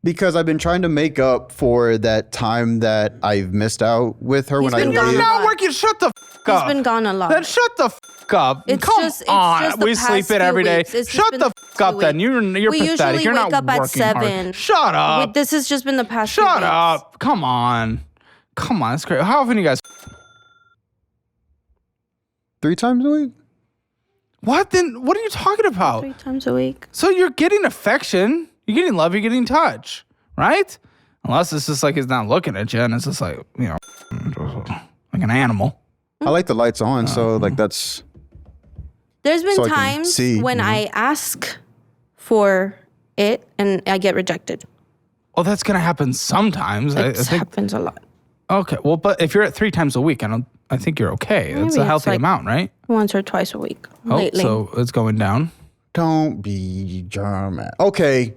Because I've been trying to make up for that time that I've missed out with her when I been gone leave. a Not lot. working. Shut the f up. He's been gone a lot. Then shut the f up. It's Come just- it's on. just the We past sleep in few every day. weeks. It's just Shut been the the f past up few then. You're We pathetic. usually You're wake not up at working hard. 7. Shut up. This has just been the past few Shut weeks. up. Come on. Come on. That's great. How often do you guys? 3 times a week? What then? What are you talking about? 3 times a week. So you're getting affection. You're getting love. You're getting touch. Right? Unless it's just like he's not looking at you and it's just like, you know, like an animal. I like the lights on, so like that's There's been So I can times see, when you know? I ask for it and I get rejected. Oh, that's going to happen sometimes. I It think. happens a lot. Okay. Well, but if you're at 3 times a week, I think you're okay. That's Maybe a it's healthy like- amount, right? Once or twice a week Oh, lately. so it's going down. don't be German. Okay.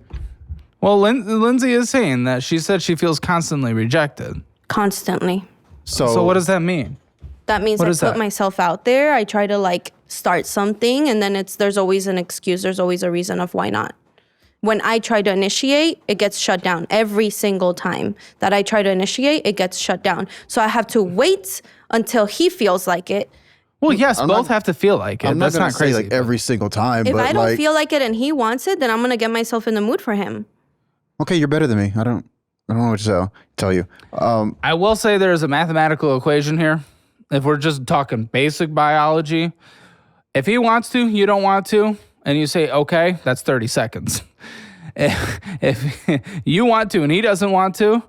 Well, Lindsay is saying that she said she feels constantly rejected. Constantly. So what does that mean? That means What I is put that? myself out there. I try to like start something and then there's always an excuse. There's always a reason of why not. When I try to initiate, it gets shut down. Every single time that I try to initiate, it gets shut down. So I have to wait until he feels like it. Well, yes, I'm both not- have to feel like it. I'm That's not gonna not crazy. say like every single time, If but I don't like feel like it and he wants it, then I'm gonna get myself in the mood for him. okay, you're better than me. I don't know what to tell you. I will say there's a mathematical equation here. If we're just talking basic biology, if he wants to, you don't want to, and you say, okay, that's 30 seconds. If you want to and he doesn't want to,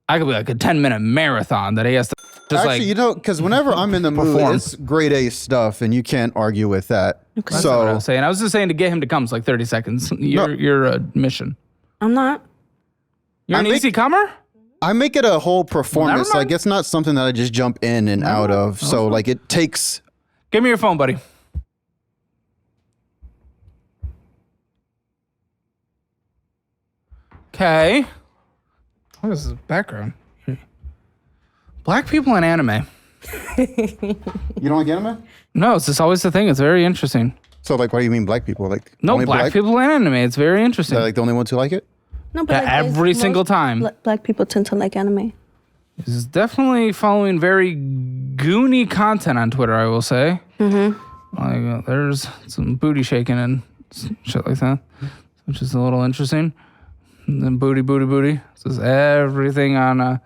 I could be like a 10-minute marathon that he has to just Actually, like, you know, because whenever I'm in the mood, perform. it's grade A stuff, and you can't argue with that. that's what I So was saying. I was just saying to get him to come, it's like 30 seconds. Your mission. I'm not. You're I an think- easy comer? I make it a whole performance. never Like mind. it's not something that I just jump in and out of. So like it takes. Give me your phone, buddy. Okay. What is this background? Black people in anime. You don't like anime? No, it's just always the thing. It's very interesting. So like, what do you mean black people? Like No, only black people in anime. It's very interesting. They're like the only ones who like it? No, but Yeah, like, every most single time. Black people tend to like anime. This is definitely following very goony content on Twitter, I will say. Like, there's some booty shaking and shit like that, which is a little interesting. And then booty. This is everything on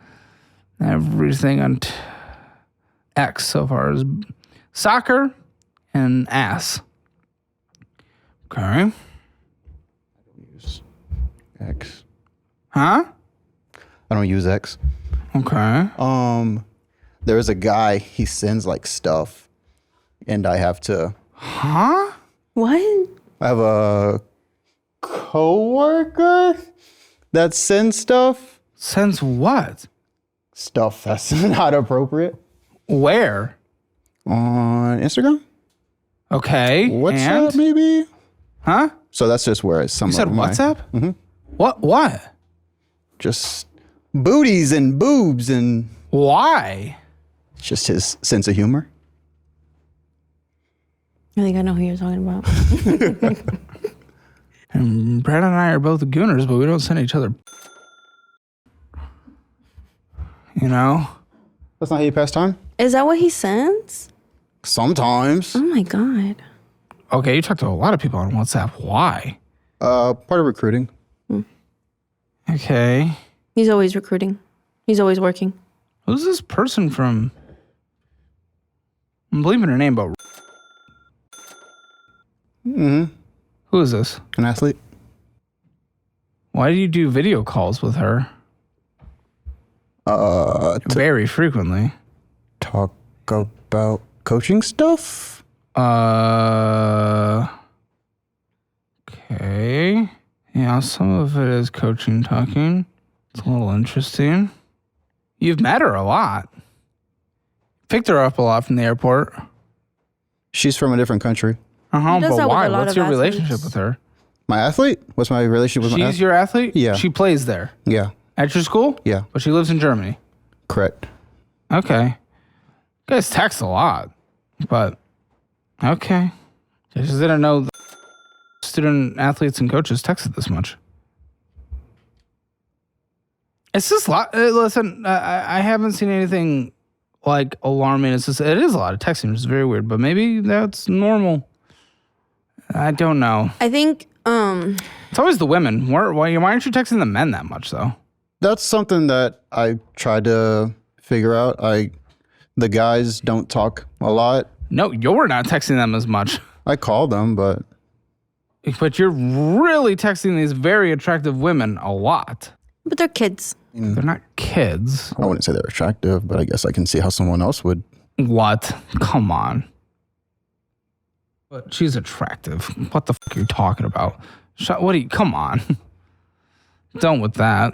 X so far is soccer and ass. Okay. X. Huh? I don't use X. Okay. There's a guy, he sends like stuff and I have to. Huh? What? I have a coworker that sends stuff. Sends what? Stuff that's not appropriate. Where? On Instagram? Okay. WhatsApp, maybe? Huh? So that's just where it's some You said of my, WhatsApp? Mm-hmm. What? just booties and boobs and Why? just his sense of humor. I think I know who you're talking about. And Brad and I are both gooners, but we don't send each other. You know? That's not how you pass time? Is that what he sends? Sometimes. Oh my God. Okay, you talk to a lot of people on WhatsApp. Why? Part of recruiting. Okay. He's always recruiting. He's always working. Who's this person from? I'm believing her name, but. Who is this? An athlete. Why do you do video calls with her? Very frequently. Talk about coaching stuff. Okay. Yeah, some of it is coaching talking. It's a little interesting. You've met her a lot. Picked her up a lot from the airport. She's from a different country. Uh-huh, does but that with why? a lot What's of your athletes. relationship with her? My athlete? What's my relationship with my She's athlete? your athlete? Yeah. She plays there. Yeah, At your school? yeah, But she lives in Germany. correct. Okay. You guys text a lot, but okay. I just didn't know student athletes and coaches texted this much. It's just listen, I haven't seen anything like alarming. It is a lot of texting, which is very weird, but maybe that's normal. I don't know. I think It's always the women. Why aren't you texting the men that much though? That's something that I tried to figure out. The guys don't talk a lot. No, you're not texting them as much. I call them, but But you're really texting these very attractive women a lot. but they're kids. They're not kids. I wouldn't say they're attractive, but I guess I can see how someone else would. What? Come on. But she's attractive. What the fuck are you talking about? Come on. Done with that.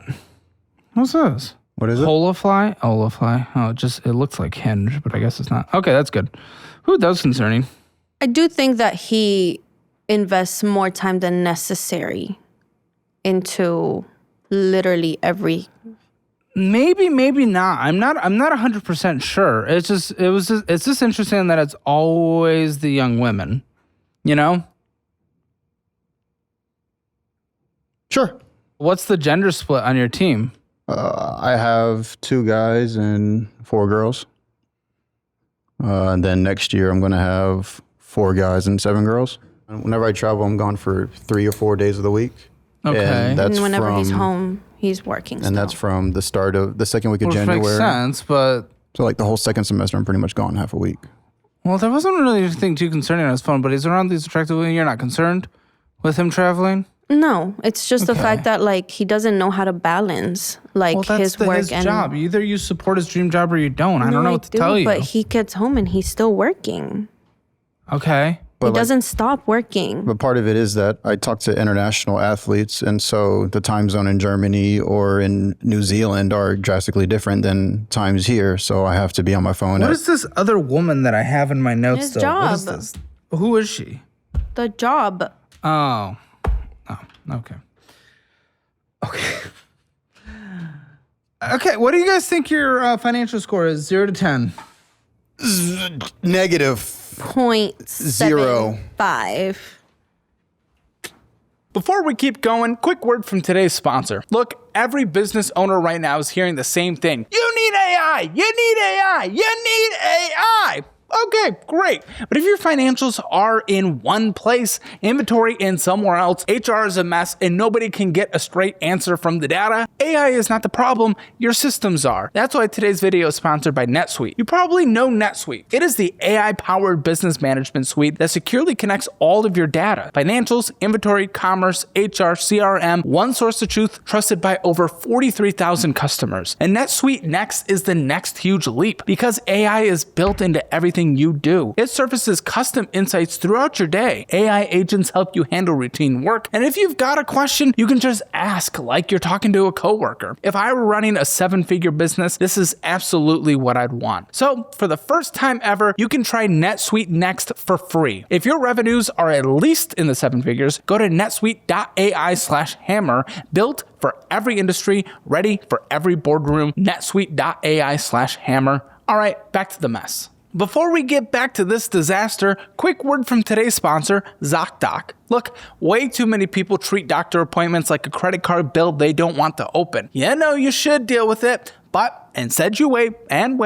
What's this? What is it? Olafly? Oh, it looks like Hinge, but I guess it's not. Okay, that's good. Who does concerning? I do think that he invests more time than necessary into literally every. Maybe not. I'm not 100% sure. It's just interesting that it's always the young women, you know? Sure. What's the gender split on your team? I have 2 guys and 4 girls. And then next year I'm going to have 4 guys and 7 girls. And whenever I travel, I'm gone for 3 or 4 days of the week. Okay. And that's And whenever he's from- home, he's working. And that's from the start of the second week of Which January. makes sense, but So like the whole second semester, I'm pretty much gone half a week. well, there wasn't really anything too concerning on his phone, but he's around these attractive women. You're not concerned with him traveling? No, it's just the Okay. fact that like he doesn't know how to balance like Well, that's his work his and job. Either you support his dream job or you don't. I don't know what to tell you. But he gets home and he's still working. Okay. He doesn't stop working. But part of it is that I talk to international athletes, and so the time zone in Germany or in New Zealand are drastically different than times here. So I have to be on my phone. What is this other woman that I have in my notes? His though? What is job. this? Who is she? The job. Oh, okay. Okay, what do you guys think your financial score is? 0 to 10. Negative. 0.75. Before we keep going, quick word from today's sponsor. Look, every business owner right now is hearing the same thing. You need AI! You need AI! You need AI! Okay, great. But if your financials are in one place, inventory in somewhere else, HR is a mess, and nobody can get a straight answer from the data, AI is not the problem, your systems are. That's why today's video is sponsored by NetSuite. You probably know NetSuite. It is the AI-powered business management suite that securely connects all of your data. Financials, inventory, commerce, HR, CRM, one source of truth, trusted by over 43,000 customers. And NetSuite Next is the next huge leap because AI is built into everything you do. It surfaces custom insights throughout your day. AI agents help you handle routine work, and if you've got a question, you can just ask like you're talking to a coworker. If I were running a 7-figure business, this is absolutely what I'd want. So, for the first time ever, you can try NetSuite Next for free. If your revenues are at least in the 7 figures, go to netsuite.ai/hammer, built for every industry, ready for every boardroom, netsuite.ai/hammer. All right, back to the mess. Before we get back to this disaster, quick word from today's sponsor, ZocDoc. Look, way too many people treat doctor appointments like a credit card bill they don't want to open. You know you should deal with it, but instead you wait, and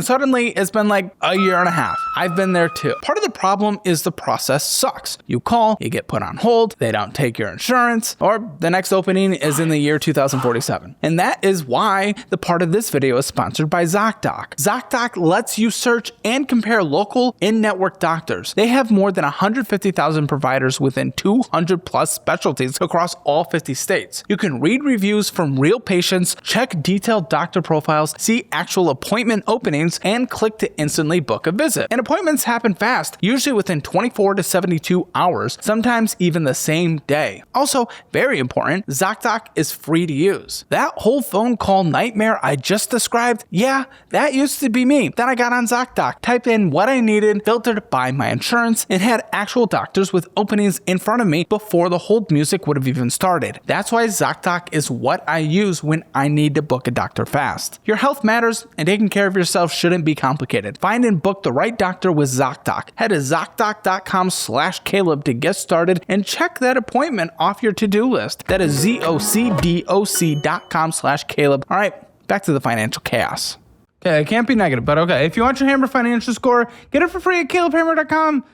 suddenly it's been like a year and a half. I've been there too. Part of the problem is the process sucks. You call, you get put on hold, they don't take your insurance, or the next opening is in the year 2047. And that is why the part of this video is sponsored by ZocDoc. ZocDoc lets you search and compare local in-network doctors. They have more than 150,000 providers within 200 plus specialties across all 50 states. You can read reviews from real patients, check detailed doctor profiles, see actual appointment openings, and click to instantly book a visit. And appointments happen fast, usually within 24 to 72 hours, sometimes even the same day. Also, very important, ZocDoc is free to use. That whole phone call nightmare I just described, yeah, that used to be me. Then I got on ZocDoc, typed in what I needed, filtered by my insurance, and had actual doctors with openings in front of me before the hold music would have even started. That's why ZocDoc is what I use when I need to book a doctor fast. Your health matters, and taking care of yourself shouldn't be complicated. Find and book the right doctor with ZocDoc. Head to ZocDoc.com/Caleb to get started and check that appointment off your to-do list. That is ZocDoc.com/Caleb. All right, back to the financial chaos. Okay, it can't be negative, but okay. If you want your Hammer financial score, get it for free at CalebHammer.com.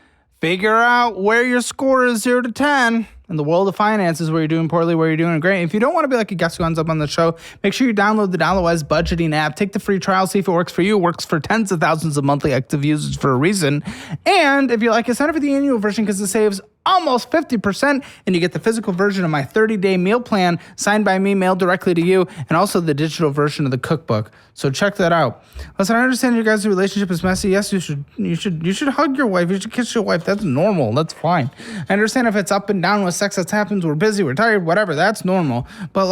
Figure out where your score is 0 to 10 in the world of finances, where you're doing poorly, where you're doing great. If you don't want to be like a guest who ends up on the show, make sure you download the DollarWise budgeting app. Take the free trial, see if it works for you. It works for tens of thousands of monthly active users for a reason. And if you like it, sign up for the annual version because it saves almost 50%, and you get the physical version of my 30-day meal plan signed by me, mailed directly to you, and also the digital version of the cookbook. So check that out. Listen, I understand your guys' relationship is messy. Yes, you should hug your wife. You should kiss your wife. That's normal. That's fine. I understand if it's up and down with sex, that happens. We're busy. We're tired. Whatever. That's normal. But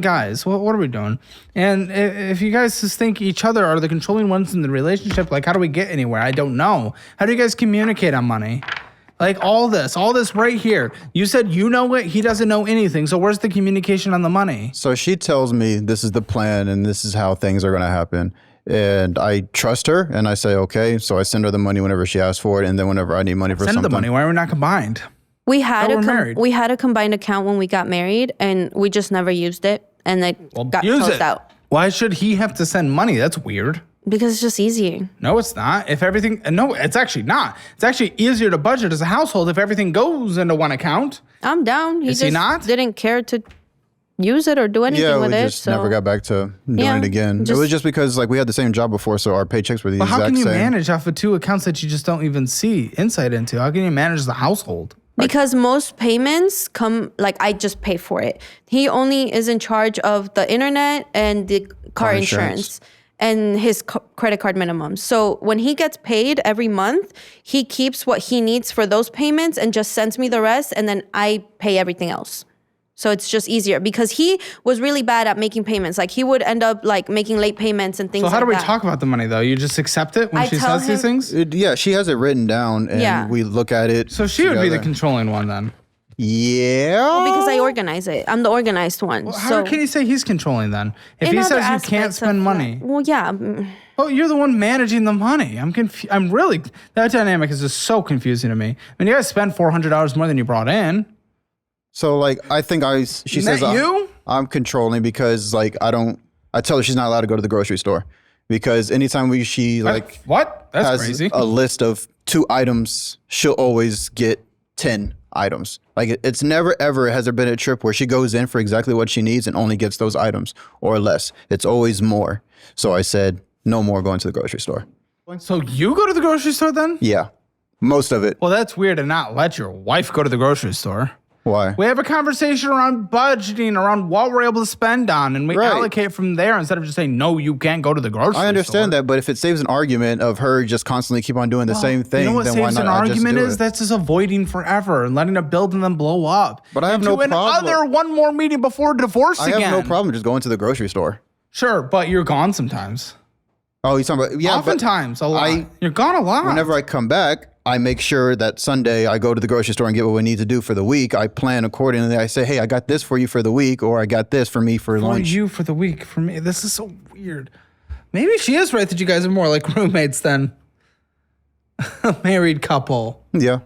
guys, what are we doing? And if you guys just think each other are the controlling ones in the relationship, how do we get anywhere? I don't know. How do you guys communicate on money? All this right here. You said you know it, he doesn't know anything. So where's the communication on the money? So she tells me this is the plan and this is how things are going to happen. And I trust her and I say, okay. So I send her the money whenever she asks for it. And then whenever I need money for something. Send her the money. Why are we not combined? We had married. We had a combined account when we got married, and we just never used it, and it got closed out. Why should he have to send money? That's weird. Because it's just easier. No, it's not. No, it's actually not. It's actually easier to budget as a household if everything goes into one account. I'm down. Is he not? Didn't care to use it or do anything with it. Yeah, we just never got back to doing it again. It was just because we had the same job before, so our paychecks were the exact same. How can you manage off of two accounts that you just don't even see insight into? How can you manage the household? Because most payments come, I just pay for it. He only is in charge of the internet and the car insurance. And his credit card minimum. So when he gets paid every month, he keeps what he needs for those payments and just sends me the rest, and then I pay everything else. So it's just easier because he was really bad at making payments. He would end up making late payments and things like that. So how do we talk about the money though? You just accept it when she says these things? Yeah, she has it written down and we look at it. So she would be the controlling one then? Yeah. Well, because I organize it. I'm the organized one. Well, how can you say he's controlling then? If he says you can't spend money. Well, yeah. Oh, you're the one managing the money. I'm really, that dynamic is just so confusing to me. You guys spend $400 more than you brought in. So I think she says I'm controlling because I tell her she's not allowed to go to the grocery store. because anytime she like what? That's has crazy. a list of 2 items, she'll always get 10 items. Like it's never ever has there been a trip where she goes in for exactly what she needs and only gets those items or less. It's always more. So I said, no more going to the grocery store. So you go to the grocery store then? Yeah, most of it. Well, that's weird to not let your wife go to the grocery store. Why? We have a conversation around budgeting, around what we're able to spend on, and we Right. allocate from there instead of just saying, no, you can't go to the grocery store. I understand that, but if it saves an argument of her just constantly keep on doing the same thing, You know what then why saves not an argument just do is? it? That's just avoiding forever and letting it build and then blow up. But I have no problem. Another one more meeting before divorce I again. have no problem just going to the grocery store. Sure, but you're gone sometimes. Oh, you're talking about but Oftentimes, a lot. You're gone a lot. whenever I come back, I make sure that Sunday I go to the grocery store and get what we need to do for the week. I plan accordingly. I say, hey, I got this for you for the week, or I got this for me for lunch. you for the week. For me, this is so weird. Maybe she is right that you guys are more like roommates than a married couple. Yeah,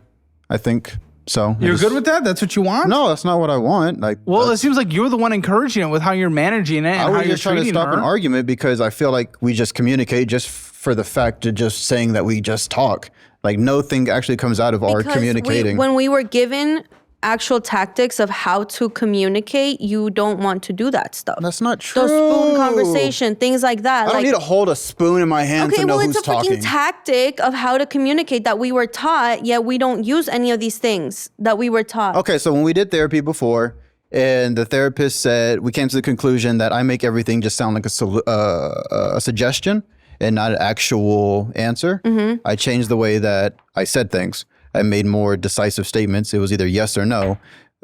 I think so. You're good with that? That's what you want? No, that's not what I want. Like, Well, it seems like you're the one encouraging it with how you're managing it and I how was you're just trying to treating stop her. an argument because I feel like we just communicate just for the fact of just saying that we just talk. Like nothing actually comes out of our Because communicating. when we were given actual tactics of how to communicate, you don't want to do that stuff. That's not true. The spoon conversation, things like that. I don't need to hold a spoon in my hand Okay, to know well, who's it's a freaking talking. tactic of how to communicate that we were taught, yet we don't use any of these things that we were taught. Okay, so when we did therapy before, and the therapist said, we came to the conclusion that I make everything just sound like a suggestion and not an actual answer. Mm-hmm. I changed the way that I said things. I made more decisive statements. It was either yes or no.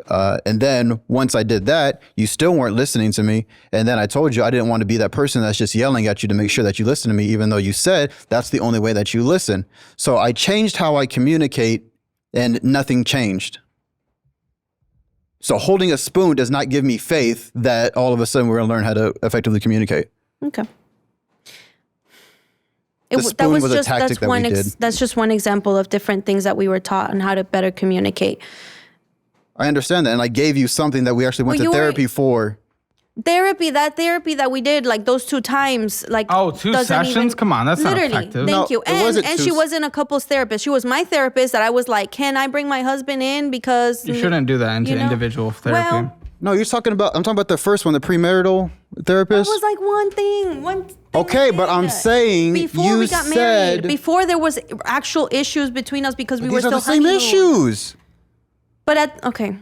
And then once I did that, you still weren't listening to me. And then I told you I didn't want to be that person that's just yelling at you to make sure that you listen to me, even though you said that's the only way that you listen. So I changed how I communicate and nothing changed. So holding a spoon does not give me faith that all of a sudden we're going to learn how to effectively communicate. Okay. The spoon was a tactic that we did. That's just one example of different things that we were taught on how to better communicate. I understand that. And I gave you something that we actually went Well, to you were- therapy for. That therapy that we did, like those 2 times, like Oh, 2 doesn't sessions? even- Come on, that's not literally, effective. Thank No, you. it wasn't And two she s- wasn't a couples therapist. She was my therapist that I was like, can I bring my husband in because You shouldn't do that into you know? individual therapy. Well, No, I'm talking about the first one, the premarital that therapist. was like one thing Okay, we but I'm did. saying before you we got said married, before there was actual issues between us because we were these are still the same honeymoon. issues. But okay.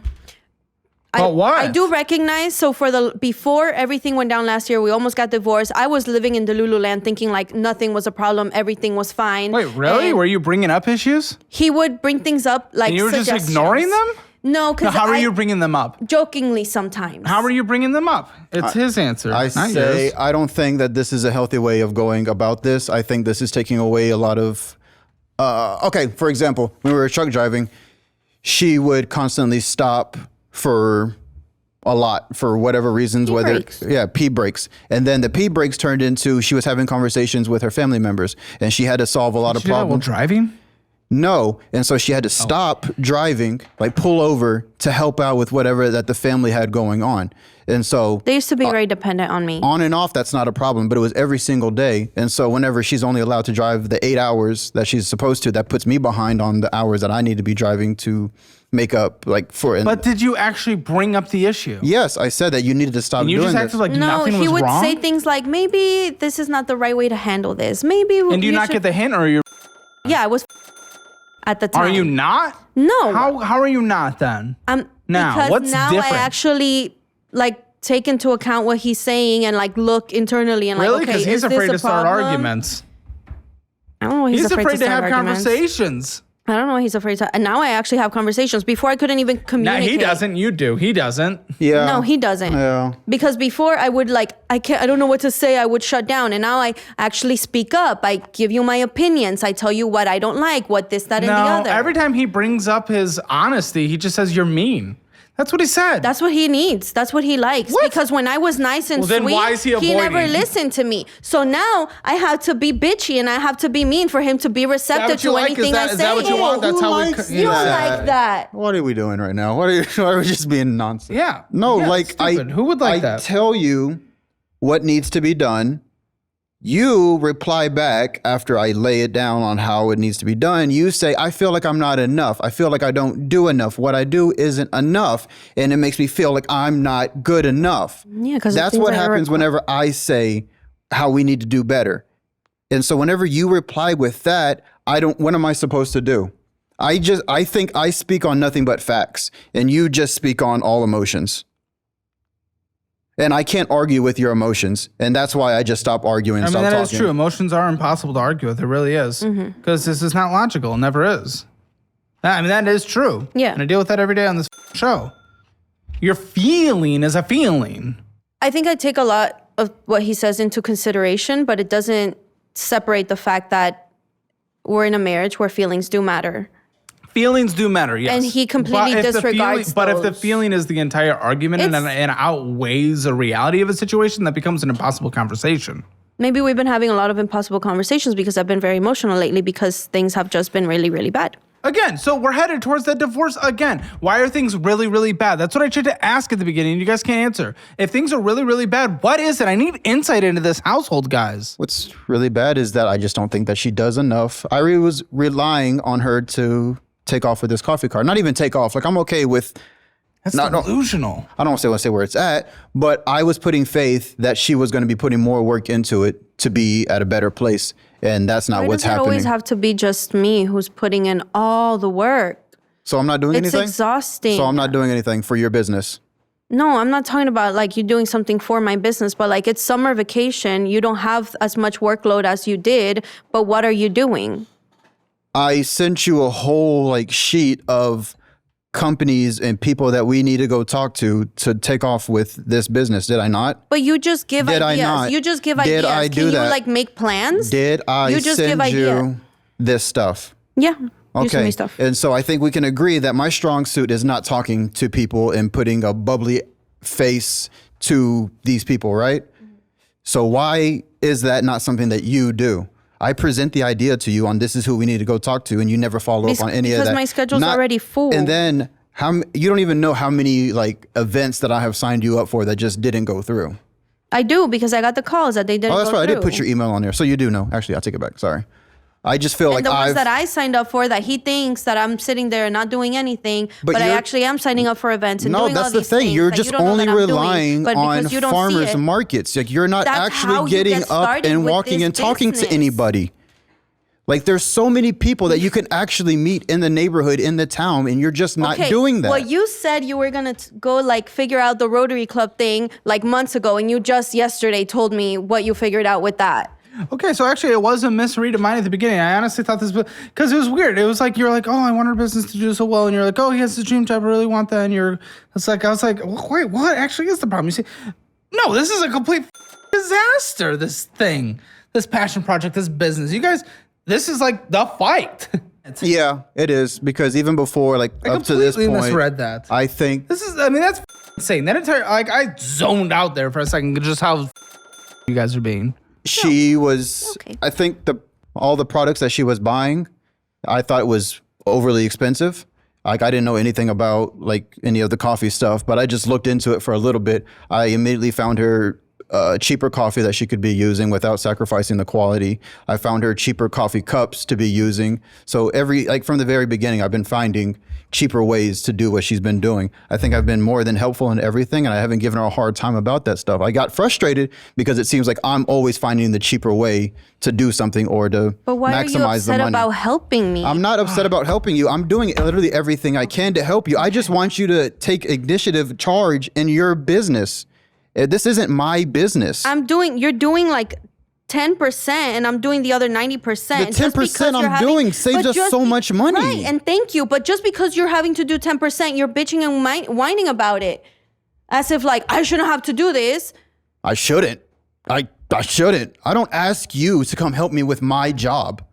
But what? I do recognize. So before everything went down last year, we almost got divorced. I was living in the Lululand thinking like nothing was a problem, everything was fine. Wait, really? And Were you bringing up issues? he would bring things up like And you were just suggestions. ignoring them? No, No, because how are you bringing them up? jokingly sometimes. How are you bringing them up? It's his answer, I not say yours. I don't think that this is a healthy way of going about this. I think this is taking away a lot of. Okay, for example, when we were truck driving, she would constantly stop for a lot for whatever reasons, breaks. pee breaks, and then the pee breaks turned into she was having conversations with her family members, and she had to solve a lot of Did you do that while problems. driving? No. And so she had to stop driving, like pull over to help out with whatever that the family had going on. And so They used to be very dependent on me. on and off, that's not a problem, but it was every single day. And so whenever she's only allowed to drive the 8 hours that she's supposed to, that puts me behind on the hours that I need to be driving to make up like for. And But did you actually bring up the issue? yes, I said that you needed to stop And you doing just this. acted like No, nothing was he would wrong? say things like, maybe this is not the right way to handle this. Maybe And do you not get the hint, or are you? Yeah, I was at the time. Are you not? No. How are you not then? Now, because what's now different? I actually like take into account what he's saying and like look internally and Really? like, okay, Because he's is this afraid a to start problem? arguments. I don't know why He's he's, afraid to have start arguments. conversations. I don't know why he's afraid to. And now I actually have conversations. Before I couldn't even No, communicate. he doesn't. You do. He doesn't. Yeah. No, he doesn't. Yeah. Because before I would like, I don't know what to say. I would shut down. And now I actually speak up. I give you my opinions. I tell you what I don't like, what this, that, and the No, other. every time he brings up his honesty, he just says you're mean. That's what he said. That's what he needs. That's what he likes. What? Because when I was nice and Well, then sweet, why is he never avoiding? listened to me. So now I have to be bitchy and I have to be mean for him to be receptive what you to like? Is anything that- I is say. that what you want? That's Who how we. likes You don't that? like that. What are we doing right now? Why are we just being nonsense? Yeah. No, Yeah, like stupid. Who would like I that? tell you what needs to be done, You reply back after I lay it down on how it needs to be done. You say, I feel like I'm not enough. I feel like I don't do enough. What I do isn't enough. And it makes me feel like I'm not good enough. Yeah, because that's what happens whenever I say how we need to do better. And so whenever you reply with that, what am I supposed to do? I think I speak on nothing but facts, and you just speak on all emotions. And I can't argue with your emotions. And that's why I just stop arguing and stop talking. That is true. Emotions are impossible to argue with. It really is. Because this is not logical. It never is. That is true. Yeah. And I deal with that every day on this show. Your feeling is a feeling. I think I take a lot of what he says into consideration, but it doesn't separate the fact that we're in a marriage where feelings do matter. Feelings do matter, yes. And he completely disregards But if the those. feeling is the entire argument and outweighs the reality of a situation, that becomes an impossible conversation. Maybe we've been having a lot of impossible conversations because I've been very emotional lately because things have just been really, really bad. Again, so we're headed towards that divorce again. Why are things really, really bad? That's what I tried to ask at the beginning. You guys can't answer. If things are really, really bad, what is it? I need insight into this household, guys. What's really bad is that I just don't think that she does enough. I really was relying on her to take off with this coffee cart. Not even take off. Like, I'm okay with... That's delusional. I don't want to say where it's at, but I was putting faith that she was going to be putting more work into it to be at a better place. And that's not what's happening. Why does it always have to be just me who's putting in all the work? So I'm not doing anything? It's exhausting. So I'm not doing anything for your business? No, I'm not talking about like you doing something for my business, but like it's summer vacation. You don't have as much workload as you did, but what are you doing? I sent you a whole like sheet of companies and people that we need to go talk to take off with this business. Did I not? But you just give Did ideas. I not? You just give Did ideas. I do Can that? you like make plans? Did I You just give send idea. you this stuff? Yeah. You send Okay. me stuff. And so I think we can agree that my strong suit is not talking to people and putting a bubbly face to these people, right? So why is that not something that you do? I present the idea to you on this is who we need to go talk to, and you never follow up on any of that. Because my schedule's already full. And then you don't even know how many like events that I have signed you up for that just didn't go through. I do because I got the calls that they didn't. Oh, that's go right. I did through. put your email on there, so you do know. Actually, I'll take it back. Sorry. I just feel like the ones that I signed up for that he thinks that I'm sitting there and not doing anything, but I actually am signing up for events and doing all that's the these thing. things You're that just you don't know only that I'm relying doing, but on because you don't see farmers it, markets. Like you're not that's how actually you getting get up started and with walking this and talking to business. anybody. Like there's so many people that you can actually meet in the neighborhood, in the town, and you're just not doing that. Well, you said you were gonna go like figure out the Rotary Club thing like months ago, and you just yesterday told me what you figured out with that. Okay, so actually it was a misread of mine at the beginning. I honestly thought this, because it was weird. It was like, you're like, oh, I want our business to do so well. And you're like, oh, he has the dream job. I really want that. And I was like, wait, what actually is the problem? You see, no, this is a complete disaster, this thing, this passion project, this business. You guys, this is like the fight. Yeah, it is, because even before, like up to this point, misread that. I think That's insane. That entire, like, I zoned out there for a second, just how you guys are being. she was, Okay. I think all the products that she was buying, I thought was overly expensive. Like I didn't know anything about like any of the coffee stuff, but I just looked into it for a little bit. I immediately found her cheaper coffee that she could be using without sacrificing the quality. I found her cheaper coffee cups to be using. So from the very beginning, I've been finding cheaper ways to do what she's been doing. I think I've been more than helpful in everything, and I haven't given her a hard time about that stuff. I got frustrated because it seems like I'm always finding the cheaper way to do something or to But why are you maximize the upset money. about helping me? I'm not upset about helping you. I'm doing literally everything I can to help you. I just want you to take initiative charge in your business. This isn't my business. You're doing like 10% and I'm doing the other 90%. The 10% I'm doing saves us so much money. Right, and thank you. But just because you're having to do 10%, you're bitching and whining about it. As if like, I shouldn't have to do this. I shouldn't. I shouldn't. I don't ask you to come help me with my job.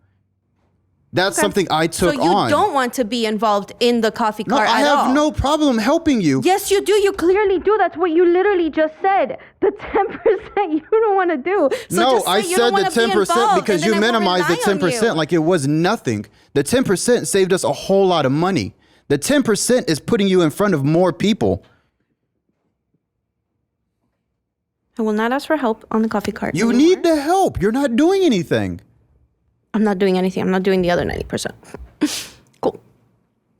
That's something I took on. So you don't want to be involved in the coffee No, cart I at all? have no problem helping you. Yes, you do. You clearly do. That's what you literally just said. The 10% you don't want to do. So No, just say I you said don't the wanna be 10% involved, because and you then I won't minimized the rely on 10% you. like it was nothing. The 10% saved us a whole lot of money. The 10% is putting you in front of more people. I will not ask for help on the coffee cart. You need the help. You're not doing anything. I'm not doing anything. I'm not doing the other 90%. Cool.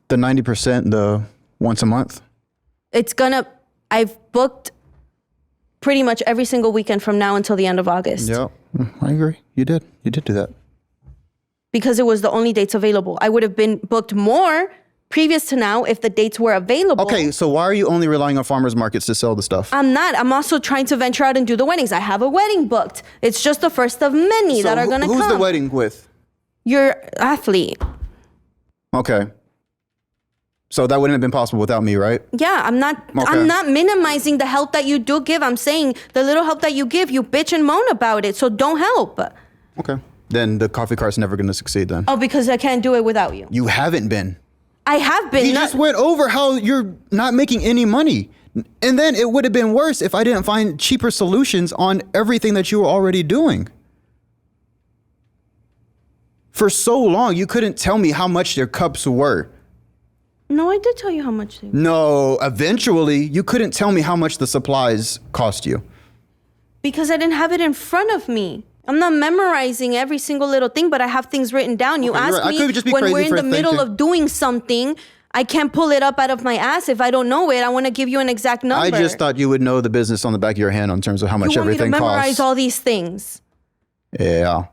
The 90%, the once a month? I've booked pretty much every single weekend from now until the end of August. Yeah, I agree. You did do that. Because it was the only dates available. I would have been booked more previous to now if the dates were available. Okay, so why are you only relying on farmers markets to sell the stuff? I'm not. I'm also trying to venture out and do the weddings. I have a wedding booked. It's just the first of many that are going to come. Who's the wedding with? Your athlete. Okay. So that wouldn't have been possible without me, right? Yeah, I'm not minimizing the help that you do give. I'm saying the little help that you give, you bitch and moan about it. So don't help. Okay. Then the coffee cart's never going to succeed then. Oh, because I can't do it without you. You haven't been. I have been. He just went over how you're not making any money. And then it would have been worse if I didn't find cheaper solutions on everything that you were already doing. For so long, you couldn't tell me how much your cups were. No, I did tell you how much they were. No, eventually, you couldn't tell me how much the supplies cost you. Because I didn't have it in front of me. I'm not memorizing every single little thing, but I have things written down. You ask right. me when we're in the middle of doing something, I can't pull it up out of my ass if I don't know it. I want to give you an exact number. I just thought you would know the business on the back of your hand in terms of how much everything costs. You want me to memorize all these things? Yeah.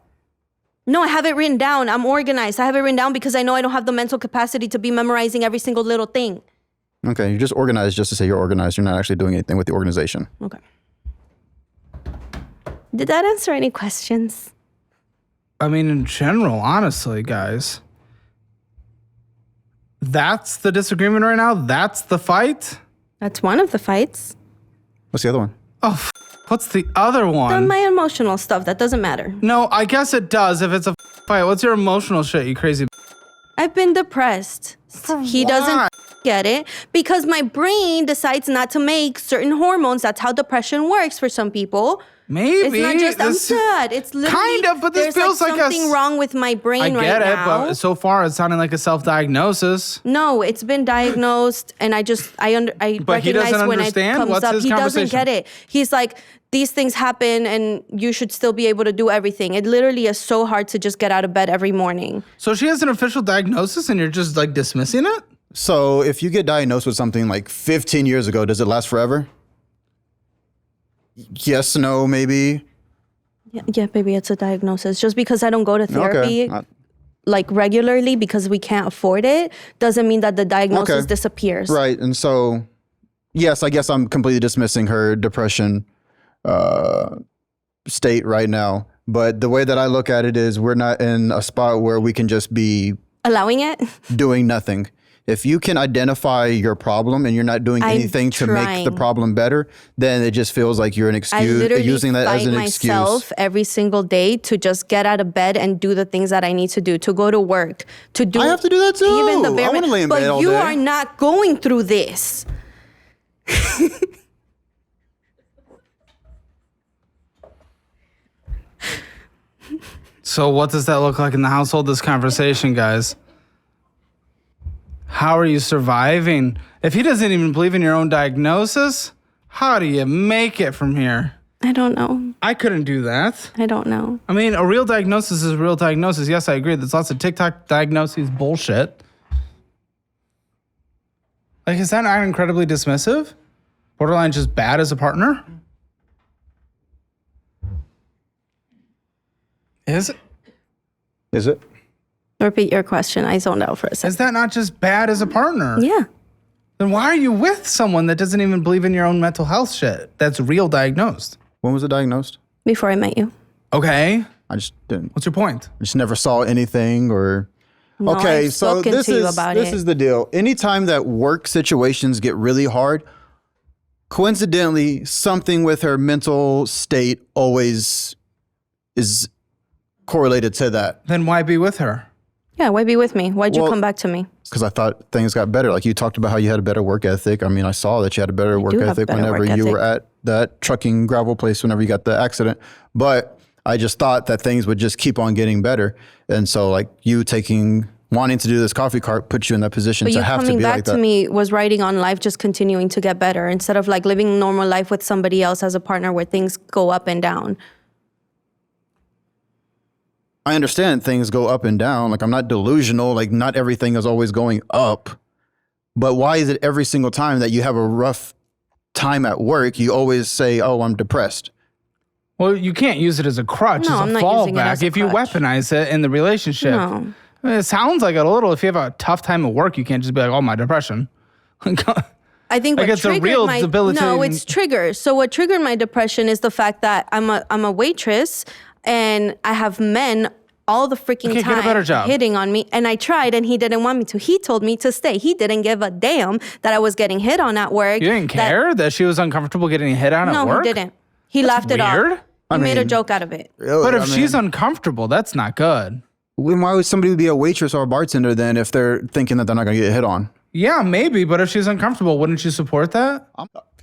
No, I have it written down. I'm organized. I have it written down because I know I don't have the mental capacity to be memorizing every single little thing. Okay, you're just organized just to say you're organized. You're not actually doing anything with the organization. Okay. Did that answer any questions? I mean, in general, honestly, guys, that's the disagreement right now? That's the fight? That's one of the fights. What's the other one? Oh, what's the other one? My emotional stuff. That doesn't matter. No, I guess it does if it's a fight. What's your emotional shit, you crazy? I've been depressed. He doesn't get it because my brain decides not to make certain hormones. That's how depression works for some people. Maybe. It's not just, I'm sad. It's literally, kind of, but this feels like something wrong with my brain right now. I get it, but so far it's sounding like a self-diagnosis. No, it's been diagnosed, and I But he recognize doesn't when understand? it comes What's up. his He doesn't conversation? get it. He's like, these things happen, and you should still be able to do everything. It literally is so hard to just get out of bed every morning. So she has an official diagnosis, and you're just like dismissing it? So if you get diagnosed with something like 15 years ago, does it last forever? Yes, no, maybe. Yeah, maybe it's a diagnosis. Just because I don't go to therapy like regularly because we can't afford it doesn't mean that the diagnosis disappears. Right, and so, yes, I guess I'm completely dismissing her depression state right now. But the way that I look at it is we're not in a spot where we can just be allowing it, doing nothing. If you can identify your problem and you're not doing anything to make the problem better, then it just feels like you're an excuse, using that as an excuse. I myself every single day to just get out of bed and do the things that I need to do, to go to work, to do. I have to do that too. Even the I want to lay in bed all day. But you are not going through this. So what does that look like in the household, this conversation, guys? How are you surviving? If he doesn't even believe in your own diagnosis, how do you make it from here? I don't know. I couldn't do that. I don't know. I mean, a real diagnosis is a real diagnosis. Yes, I agree. There's lots of TikTok diagnoses bullshit. Like, is that not incredibly dismissive? Borderline just bad as a partner? Is it? Is it? Repeat your question. I zoned out for a second. Is that not just bad as a partner? Yeah. Then why are you with someone that doesn't even believe in your own mental health shit? That's real diagnosed. When was it diagnosed? Before I met you. Okay. I just didn't. What's your point? I just never saw anything or... No, okay, I've so spoken this to you about this it. is the deal. Anytime that work situations get really hard, coincidentally, something with her mental state always is correlated to that. Then why be with her? Yeah, why be with me? Why'd you come back to me? Because I thought things got better. Like you talked about how you had a better work ethic. I mean, I saw that you had a better work ethic whenever you were at that trucking gravel place whenever you got the accident. But I just thought that things would just keep on getting better. And so like you taking wanting to do this coffee cart puts you in that position But to you have to coming be back like to that. me was writing on life just continuing to get better instead of like living normal life with somebody else as a partner where things go up and down. I understand things go up and down. Like, I'm not delusional. Like, not everything is always going up. But why is it every single time that you have a rough time at work, you always say, oh, I'm depressed? Well, you can't use it as a crutch, No, as I'm a not using it fallback. as a If you crutch. weaponize it in the relationship, No. I mean, it sounds like it a little. If you have a tough time at work, you can't just be like, oh, my depression. I think Like, what it's a triggered real my debilitating- no, it's triggers. So what triggered my depression is the fact that I'm a waitress and I have men all the freaking Okay, time get a better job. hitting on me, and I tried and he didn't want me to. He told me to stay. He didn't give a damn that I was getting hit on at work. You didn't care that she was uncomfortable getting hit on No, at work? he didn't. He laughed it weird. off. He made a joke out of it. But if she's uncomfortable, that's not good. Then why would somebody be a waitress or a bartender then if they're thinking that they're not going to get hit on? Yeah, maybe, but if she's uncomfortable, wouldn't you support that?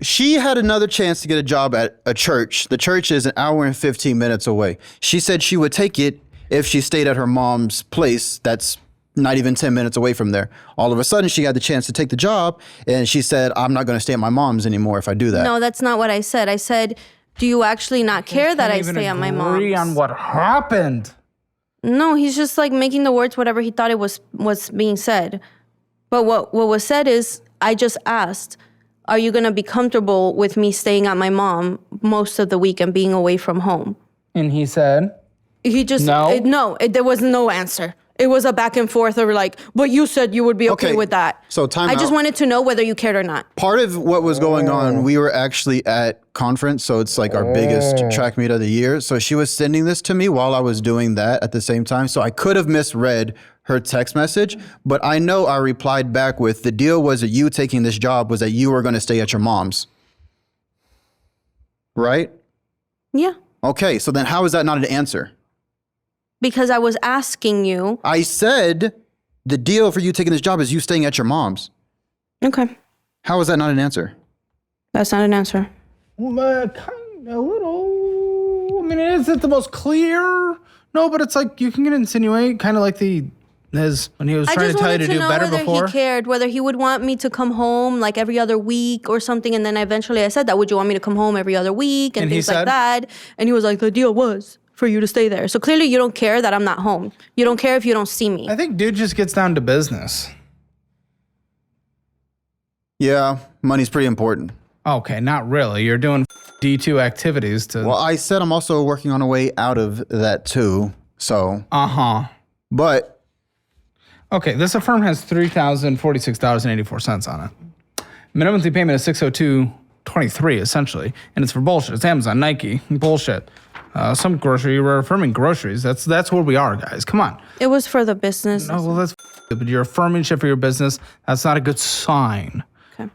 She had another chance to get a job at a church. The church is an hour and 15 minutes away. She said she would take it if she stayed at her mom's place that's not even 10 minutes away from there. All of a sudden, she had the chance to take the job, and she said, I'm not going to stay at my mom's anymore if I do that. No, that's not what I said. I said, do you actually not care that I stay at my Agree mom's? on what happened. No, he's just like making the words whatever he thought it was being said. But what was said is, I just asked, are you going to be comfortable with me staying at my mom most of the week and being away from home? And he said, He just, No? there was no answer. It was a back and forth of like, but you said you would be okay Okay, with that. so time I just out. wanted to know whether you cared or not. Part of what was going on, we were actually at conference, so it's like our biggest track meet of the year. So she was sending this to me while I was doing that at the same time. So I could have misread her text message, but I know I replied back with, the deal was that you taking this job was that you were going to stay at your mom's. Right? Yeah. Okay, so then how is that not an answer? Because I was asking you. I said the deal for you taking this job is you staying at your mom's. Okay. How is that not an answer? That's not an answer. kind of a little. I mean, is it the most clear? No, but it's like you can insinuate, kind of like when he was I trying just to tell you wanted to to do know better whether before. he cared, whether he would want me to come home like every other week or something. And then eventually I said that, would you want me to come home every other week and And he things like said? that? And he was like, the deal was for you to stay there. So clearly you don't care that I'm not home. You don't care if you don't see me. I think dude just gets down to business. Yeah, money's pretty important. Okay, not really. You're doing D2 activities to. Well, I said I'm also working on a way out of that too. So, but Okay, this Affirm has $3,046.84 on it. Minimum monthly payment is $602.23 essentially, and it's for bullshit. It's Amazon, Nike, bullshit. Some grocery. You're affirming groceries. That's where we are, guys. Come on. It was for the business. Oh well, that's but you're affirming shit for your business. That's not a good sign. Okay.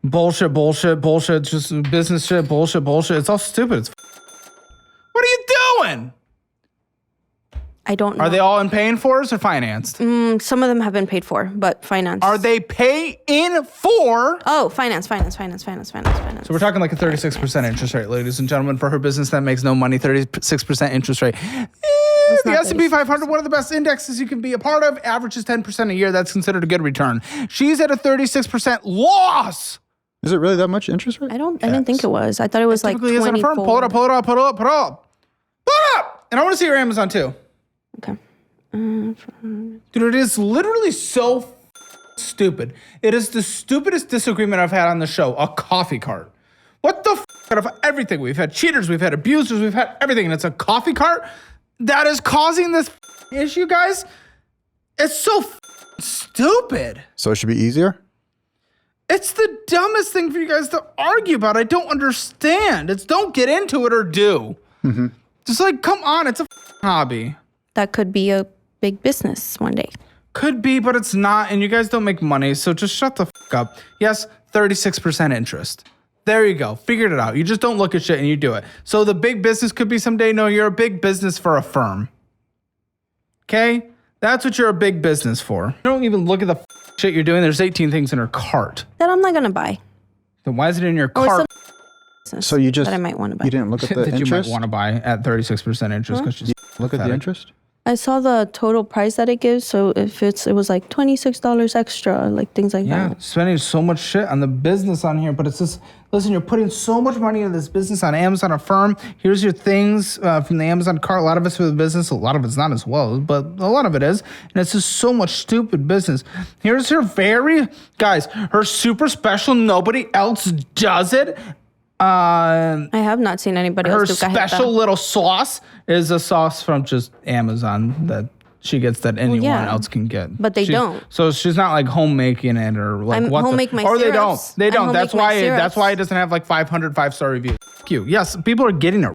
Bullshit, bullshit, bullshit. Just business shit, bullshit, bullshit. It's all stupid. It's what are you doing? I don't know. Are they all in paying for or financed? Some of them have been paid for, but finance. Are they paying for? Oh, finance. So we're talking like a 36% interest rate, ladies and gentlemen, for her business that makes no money. 36% interest rate. The not S&P 500, one of the best indexes you can be a part of, averages 10% a year. That's considered a good return. She's at a 36% loss. is it really that much interest rate? I didn't think it was. I thought it was like Typically, as an 24. Affirm, pull it up. And I want to see your Amazon too. Okay. Dude, it is literally so stupid. It is the stupidest disagreement I've had on the show. A coffee cart. What the out of everything? We've had cheaters, we've had abusers, we've had everything, and it's a coffee cart that is causing this issue, guys. It's so stupid. So it should be easier? It's the dumbest thing for you guys to argue about. I don't understand. It's don't get into it or do. Just like, come on, it's a hobby. That could be a big business one day. Could be, but it's not, and you guys don't make money, so just shut the up. Yes, 36% interest. There you go. Figured it out. You just don't look at shit and you do it. So the big business could be someday, no, you're a big business for a firm. Okay? That's what you're a big business for. Don't even look at the shit you're doing. There's 18 things in her cart. That I'm not gonna buy. Then why is it in your Oh, it's cart business So you just that I might want to buy. you didn't look at the that you might interest? want to buy at 36% interest? Because she's Look at the interest? I saw the total price that it gives. So if it was like $26 extra, like things like that. Spending so much shit on the business on here, but it's just, listen, you're putting so much money into this business on Amazon Affirm. Here's your things from the Amazon cart. A lot of it's for the business. A lot of it's not as well, but a lot of it is. And it's just so much stupid business. Here's her her super special, nobody else does it. I have not seen anybody else do cajeta. Her special little sauce is a sauce from just Amazon that she gets that anyone else can get. But they don't. So she's not like homemaking it or like what homemake my or syrups. They don't. That's why it doesn't have like 500 5-star reviews. F you. Yes, people are getting her.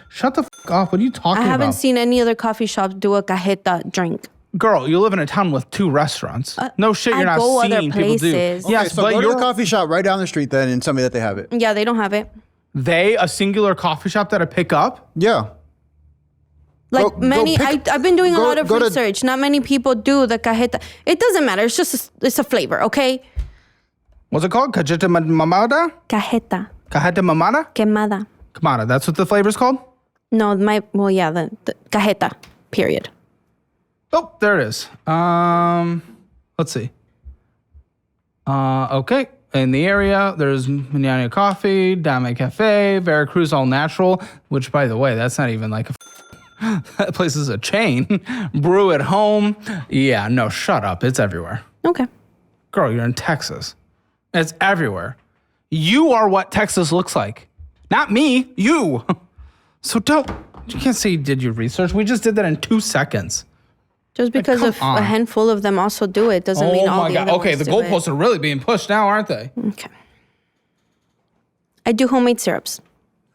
Shut the f off. What are you talking about? I haven't seen any other coffee shops do a cajeta drink. Girl, you live in a town with 2 restaurants. No shit, you're not seeing people do. Okay, Yes, so but go to the coffee shop right down the street then and tell me that they have it. Yeah, they don't have it. A singular coffee shop that I pick up? Yeah. Like I've been doing a lot of research. Not many people do the cajeta. It doesn't matter. It's just it's a flavor, okay? What's it called? Cajeta mamada? Cajeta. Cajeta mamada? Quemada. Quemada. That's what the flavor's called? No, the cajeta, period. Oh, there it is. Let's see. Okay. In the area, there's Manana Coffee, Dame Cafe, Veracruz All Natural, which, by the way, that's not even like that place is a chain. Brew at Home. Yeah, no, shut up. It's everywhere. Okay. Girl, you're in Texas. It's everywhere. You are what Texas looks like. Not me, you. So you can't say you did your research. We just did that in 2 seconds. Just because a handful of them also do it doesn't mean all the other ones do it. Okay, the goalposts are really being pushed now, aren't they? Okay. I do homemade syrups.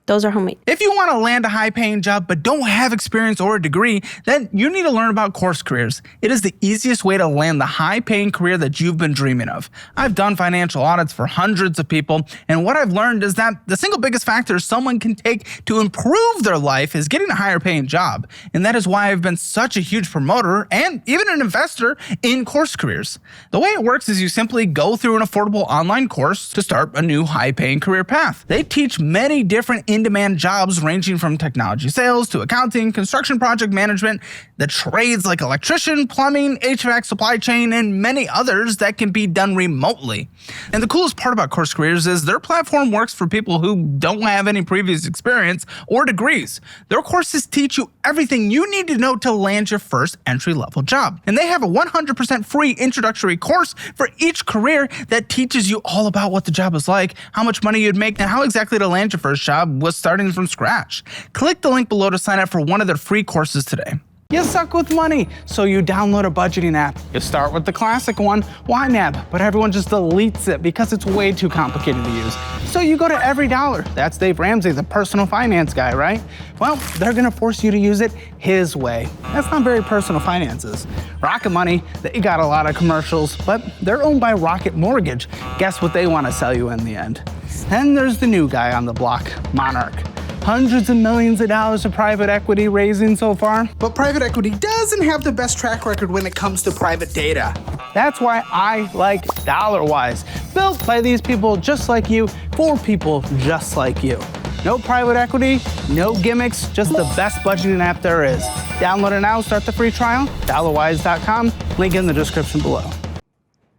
Those are homemade. If you want to land a high-paying job but don't have experience or a degree, then you need to learn about Course Careers. It is the easiest way to land the high-paying career that you've been dreaming of. I've done financial audits for hundreds of people, and what I've learned is that the single biggest factor someone can take to improve their life is getting a higher-paying job. And that is why I've been such a huge promoter and even an investor in Course Careers. The way it works is you simply go through an affordable online course to start a new high-paying career path. They teach many different in-demand jobs ranging from technology sales to accounting, construction project management, the trades like electrician, plumbing, HVAC, supply chain, and many others that can be done remotely. And the coolest part about Course Careers is their platform works for people who don't have any previous experience or degrees. Their courses teach you everything you need to know to land your first entry-level job. And they have a 100% free introductory course for each career that teaches you all about what the job is like, how much money you'd make, and how exactly to land your first job with starting from scratch. Click the link below to sign up for one of their free courses today. You suck with money, so you download a budgeting app. You start with the classic one, YNAB, but everyone just deletes it because it's way too complicated to use. So you go to Every Dollar. That's Dave Ramsey, the personal finance guy, right? Well, they're gonna force you to use it his way. That's not very personal finances. Rocket Money, they got a lot of commercials, but they're owned by Rocket Mortgage. Guess what they wanna sell you in the end? Then there's the new guy on the block, Monarch. Hundreds of millions of dollars of private equity raising so far. But private equity doesn't have the best track record when it comes to private data. That's why I like DollarWise, built by these people just like you, for people just like you. No private equity, no gimmicks, just the best budgeting app there is. Download it now, start the free trial, dollarwise.com, link in the description below.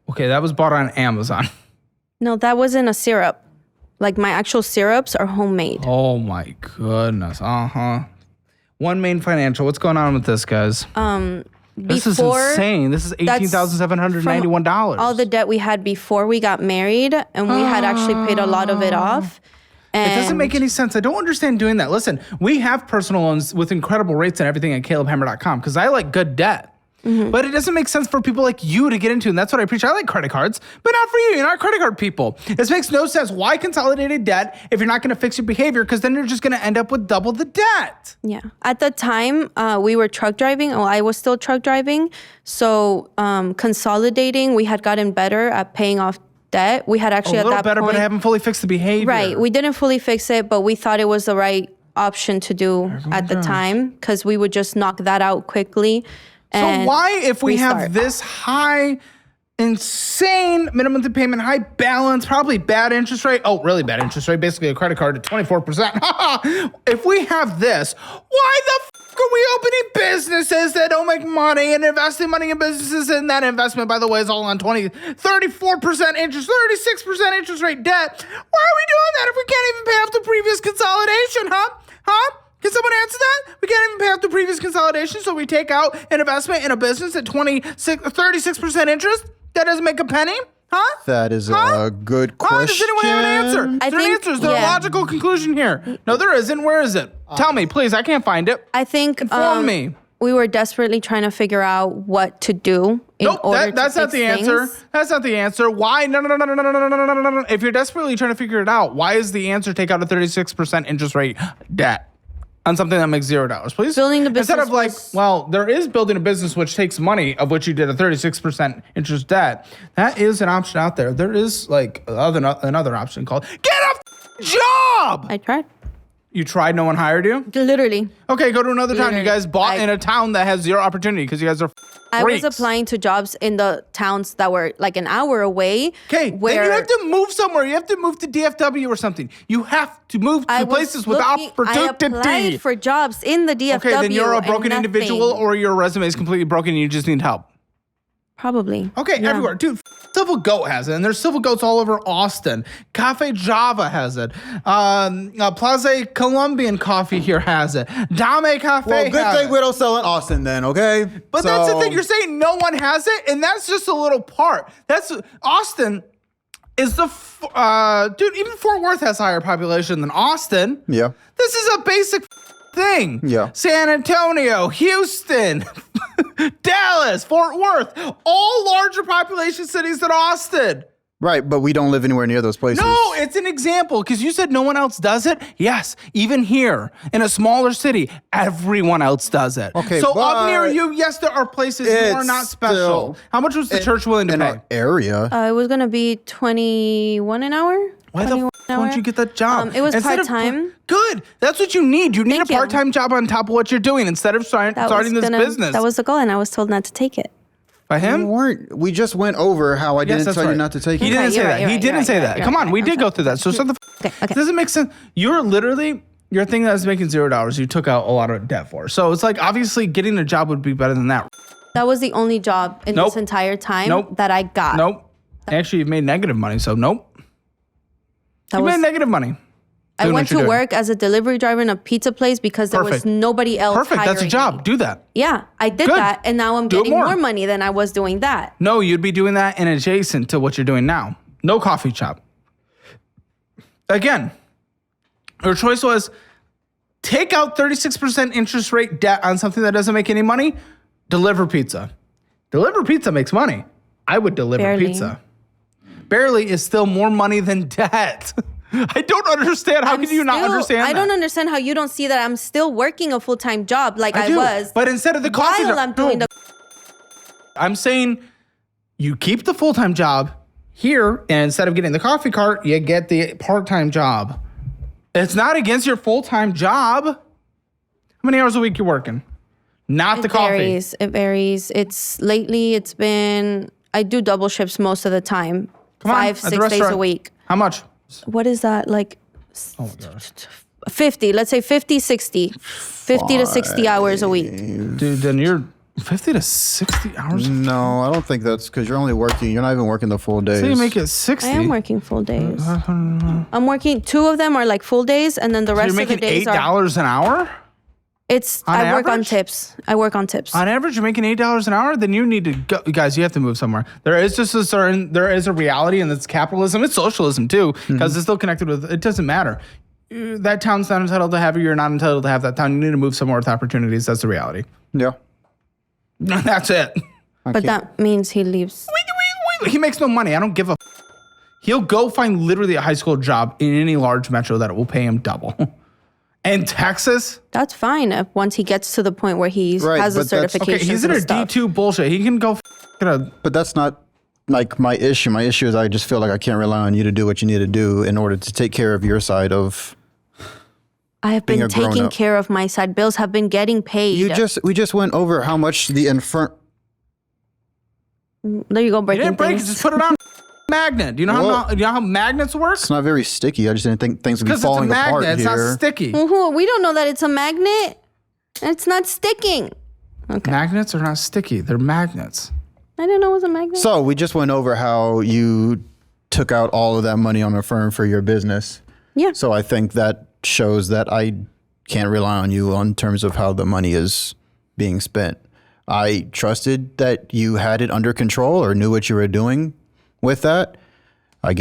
Okay, that was bought on Amazon. No, that wasn't a syrup. Like my actual syrups are homemade. Oh my goodness. One Main Financial. What's going on with this, guys? This is insane. This is $18,791. All the debt we had before we got married, and we had actually paid a lot of it off. It doesn't make any sense. I don't understand doing that. Listen, we have personal loans with incredible rates and everything at calebhammer.com because I like good debt. Mm-hmm. But it doesn't make sense for people like you to get into, and that's what I preach. I like credit cards, but not for you. You're not credit card people. This makes no sense. Why consolidated debt if you're not going to fix your behavior? Because then you're just going to end up with double the debt. Yeah. At the time, we were truck driving. Oh, I was still truck driving. So consolidating, we had gotten better at paying off debt. We had actually at that point... A little better, but I haven't fully fixed the behavior. Right. We didn't fully fix it, but we thought it was the right option to do at the time because we would just knock that out quickly. So why, if we have this high, insane minimum payment, high balance, probably bad interest rate, really bad interest rate, basically a credit card at 24%. If we have this, why the f are we opening businesses that don't make money and investing money in businesses, and that investment, by the way, is all on 34% interest, 36% interest rate debt. Why are we doing that if we can't even pay off the previous consolidation, huh? Can someone answer that? We can't even pay off the previous consolidation, so we take out an investment in a business at 36% interest? That doesn't make a penny? Huh? That is a good question. Does anyone have an answer? Is there an answer? Is there a logical conclusion here? No, there isn't. Where is it? Tell me, please. I can't find it. I think Inform me. We were desperately trying to figure out what to do in order to that's not fix the answer. things. That's not the answer. Why? No. If you're desperately trying to figure it out, why is the answer take out a 36% interest rate debt on something that makes $0, please? Building the business Instead of like, well, there is building a business which takes money, of which you did a 36% interest debt. That is an option out there. There is like another option called get a job. I tried. You tried, no one hired you? Literally. Okay, go to another town. You Literally. guys bought in a town that has zero opportunity because you guys are I was freaks. applying to jobs in the towns that were like an hour away. Okay, where then you have to move somewhere. You have to move to DFW or something. You have to move to places with I opportunity. applied for jobs in the DFW. Okay, then you're a broken and individual, nothing. or your resume is completely broken and you just need help. Probably. Okay, Yeah. everywhere. Dude, Silver Goat has it, and there's Silver Goats all over Austin. Cafe Java has it. Plaza Colombian Coffee here has it. Dame Cafe Well, good has thing it. we don't sell in Austin then, okay? But that's the thing. You're saying no one has it, and that's just a little part. That's Austin is the dude. Even Fort Worth has higher population than Austin. Yeah. This is a basic thing. Yeah. San Antonio, Houston, Dallas, Fort Worth, all larger population cities than Austin. Right, but we don't live anywhere near those places. No, it's an example because you said no one else does it. Yes, even here in a smaller city, everyone else does it. Okay, so up near but you, yes, there are places you are it's not special. still- How much was the church willing to in pay? our area. It was gonna be 21 an hour. Why the 21 f won't hour. you get that job? It was Instead of- part-time. Good. That's what you need. You need Thank a you. part-time job on top of what you're doing instead of starting this business. That was the goal, and I was told not to take it. By We him? weren't. We just went over how I Yes, didn't that's tell right. you not to take He it. didn't say you're that. right, you're He right, didn't you're say right, that. you're Come right, on, we I'm did go sorry. through that. So shut the Okay. It doesn't make sense. You're literally your thing that was making $0. You took out a lot of debt for. So it's like obviously getting a job would be better than that. That was the only job in Nope. this entire time Nope. that I got. Nope. Actually, you've made negative money. So nope. That You was, made negative money. I doing went what you're to doing. work as a delivery driver in a pizza place because there Perfect. was nobody else. Perfect. That's a hiring job. me. Do that. Yeah, I did Good. that, and now I'm Do it getting more. more money than I was doing that. No, you'd be doing that in adjacent to what you're doing now. No coffee shop. Again, your choice was take out 36% interest rate debt on something that doesn't make any money, deliver pizza. Deliver pizza makes money. I would deliver Barely. pizza. Barely is still more money than debt. I don't understand. How can you not understand that? I don't understand how you don't see that I'm still working a full-time job like I do, was. But instead of the coffee while job, I'm doing no. the I'm saying you keep the full-time job here, and instead of getting the coffee cart, you get the part-time job. It's not against your full-time job. How many hours a week you're working? Not the coffee. It varies. It's been I do double shifts most of the time. Come on, 5, at the 6 days a restaurant. week. How much? What is that like? Oh my gosh. 50. Let's say 50, 60. 50 to 60 hours a week. Dude, then you're 50 to 60 hours. No, I don't think that's because you're only working. You're not even working the full days. So you make it 60. I am working full days. I'm working 2 of them are like full days, and then the So rest you're of the making days are $8 an hour? I work on average? tips. I work on tips. On average, you're making $8 an hour. Then you need to go, guys. You have to move somewhere. There is just there is a reality, and it's capitalism. It's socialism too, because it's still connected with. It doesn't matter. That town's not entitled to have you. You're not entitled to have that town. You need to move somewhere with opportunities. That's the reality. Yeah. That's it. But that means he leaves. He makes no money. I don't give a. He'll go find literally a high school job in any large metro that will pay him double. And Texas. That's fine once he gets to the point where he Right, has the but that's- certification. Okay, he's in a D2 bullshit. He can go But that's not like my issue. My issue is I just feel like I can't rely on you to do what you need to do in order to take care of your side of. I have being been a grown taking up. care of my side. Bills have been getting paid. We just went over how much the There you go, You breaking didn't break it. things. Just put it on magnet. Do you know Whoa. you know how magnets work? It's not very sticky. I just didn't think things would be Because it's a falling apart magnet. It's here. not sticky. Woohoo, we don't know that it's a magnet. It's not sticking. Okay. Magnets are not sticky. They're magnets. I didn't know it was a magnet. So we just went over how you took out all of that money on a firm for your business. Yeah. So I think that shows that I can't rely on you on terms of how the money is being spent. I trusted that you had it under control or knew what you were doing with that. I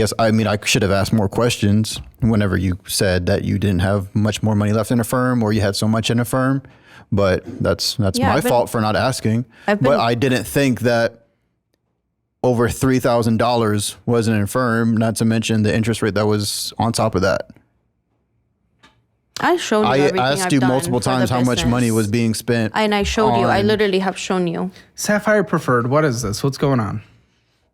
should have asked more questions whenever you said that you didn't have much more money left in a firm or you had so much in a firm. But that's my fault for not asking. But I didn't think that over $3,000 wasn't in a firm, not to mention the interest rate that was on top of that. I showed you everything I asked I've you done multiple for the times how much business. money was being spent. And I showed you. I literally have shown you. Sapphire Preferred. What is this? What's going on?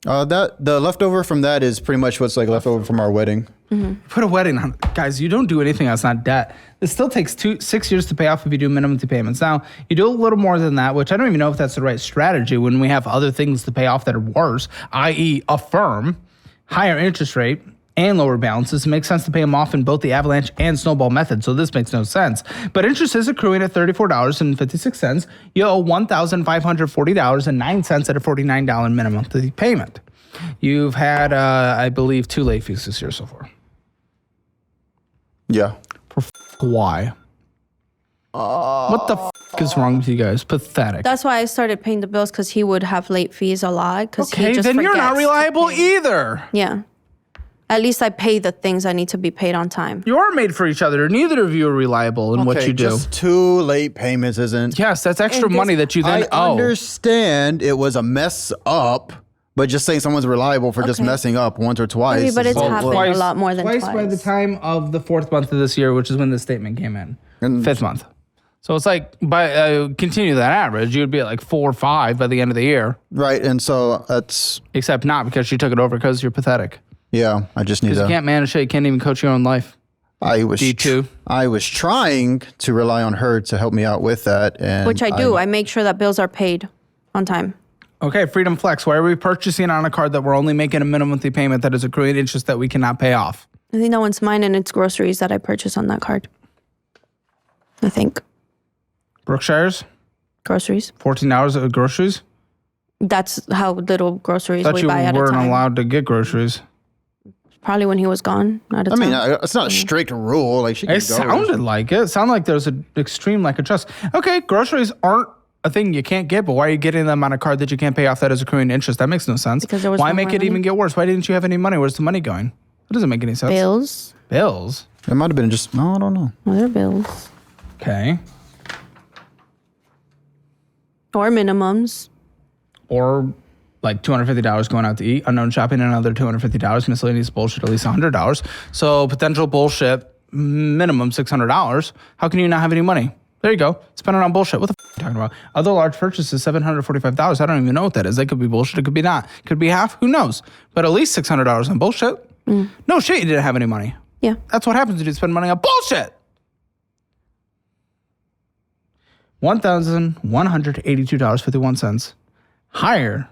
The leftover from that is pretty much what's like left over from our wedding. Put a wedding on. Guys, you don't do anything that's not debt. This still takes 6 years to pay off if you do minimum two payments. Now, you do a little more than that, which I don't even know if that's the right strategy when we have other things to pay off that are worse, i.e. a firm, higher interest rate, and lower balances. It makes sense to pay them off in both the avalanche and snowball method, so this makes no sense. But interest is accruing at $34.56. You owe $1,540.09 at a $49 minimum payment. You've had, I believe, 2 late fees this year so far. Yeah. Why? What the is wrong with you guys? Pathetic. That's why I started paying the bills, because he would have late fees a lot. Okay, he just then you're not forgets to reliable pay. either. Yeah. At least I pay the things I need to be paid on time. You are made for each other. Neither of you are reliable in what you do. Just 2 late payments isn't. Yes, that's extra money that you then I owe. understand it was a mess up, but just saying someone's reliable for just Okay. messing up once or twice. Maybe, but is- it's happened a lot more than twice. by the time of the 4th month of this year, which is when the statement came in. 5th month. So it's like, continue that average, you would be at like 4 or 5 by the end of the year. Right, and so that's Except not because you took it over because you're pathetic. yeah. I just need Because you to. can't manage it. You can't even coach your own life. I was D2. I was trying to rely on her to help me out with that, and Which I do. I make sure that bills are paid on time. Okay, Freedom Flex. Why are we purchasing on a card that we're only making a minimum monthly payment that is accruing interest that we cannot pay off? I think that one's mine, and it's groceries that I purchase on that card. I think. Brookshire's? Groceries. $14 of groceries? That's how little groceries Thought we you buy at a weren't time. allowed to get groceries. Probably when he was gone at a I mean, time. it's not a strict rule. Like she can It sounded like it. It sounded like there was an extreme lack of trust. Okay, groceries aren't a thing you can't get, but why are you getting them on a card that you can't pay off that is accruing interest? That makes no sense. Because there was why no make more it money. even get worse? Why didn't you have any money? Where's the money going? That doesn't make any sense. Bills. Bills? It might have been just. No, I don't know. Other bills. Okay. Or minimums. Or like $250 going out to eat, unknown shopping, another $250, miscellaneous bullshit, at least $100. So potential bullshit, minimum $600. How can you not have any money? There you go. Spend it on bullshit. What the f*** are you talking about? Other large purchases, $745. I don't even know what that is. That could be bullshit. It could be not. Could be half. Who knows? But at least $600 on bullshit. No shit, you didn't have any money. Yeah. That's what happens when you spend money on bullshit. $1,182.51. Higher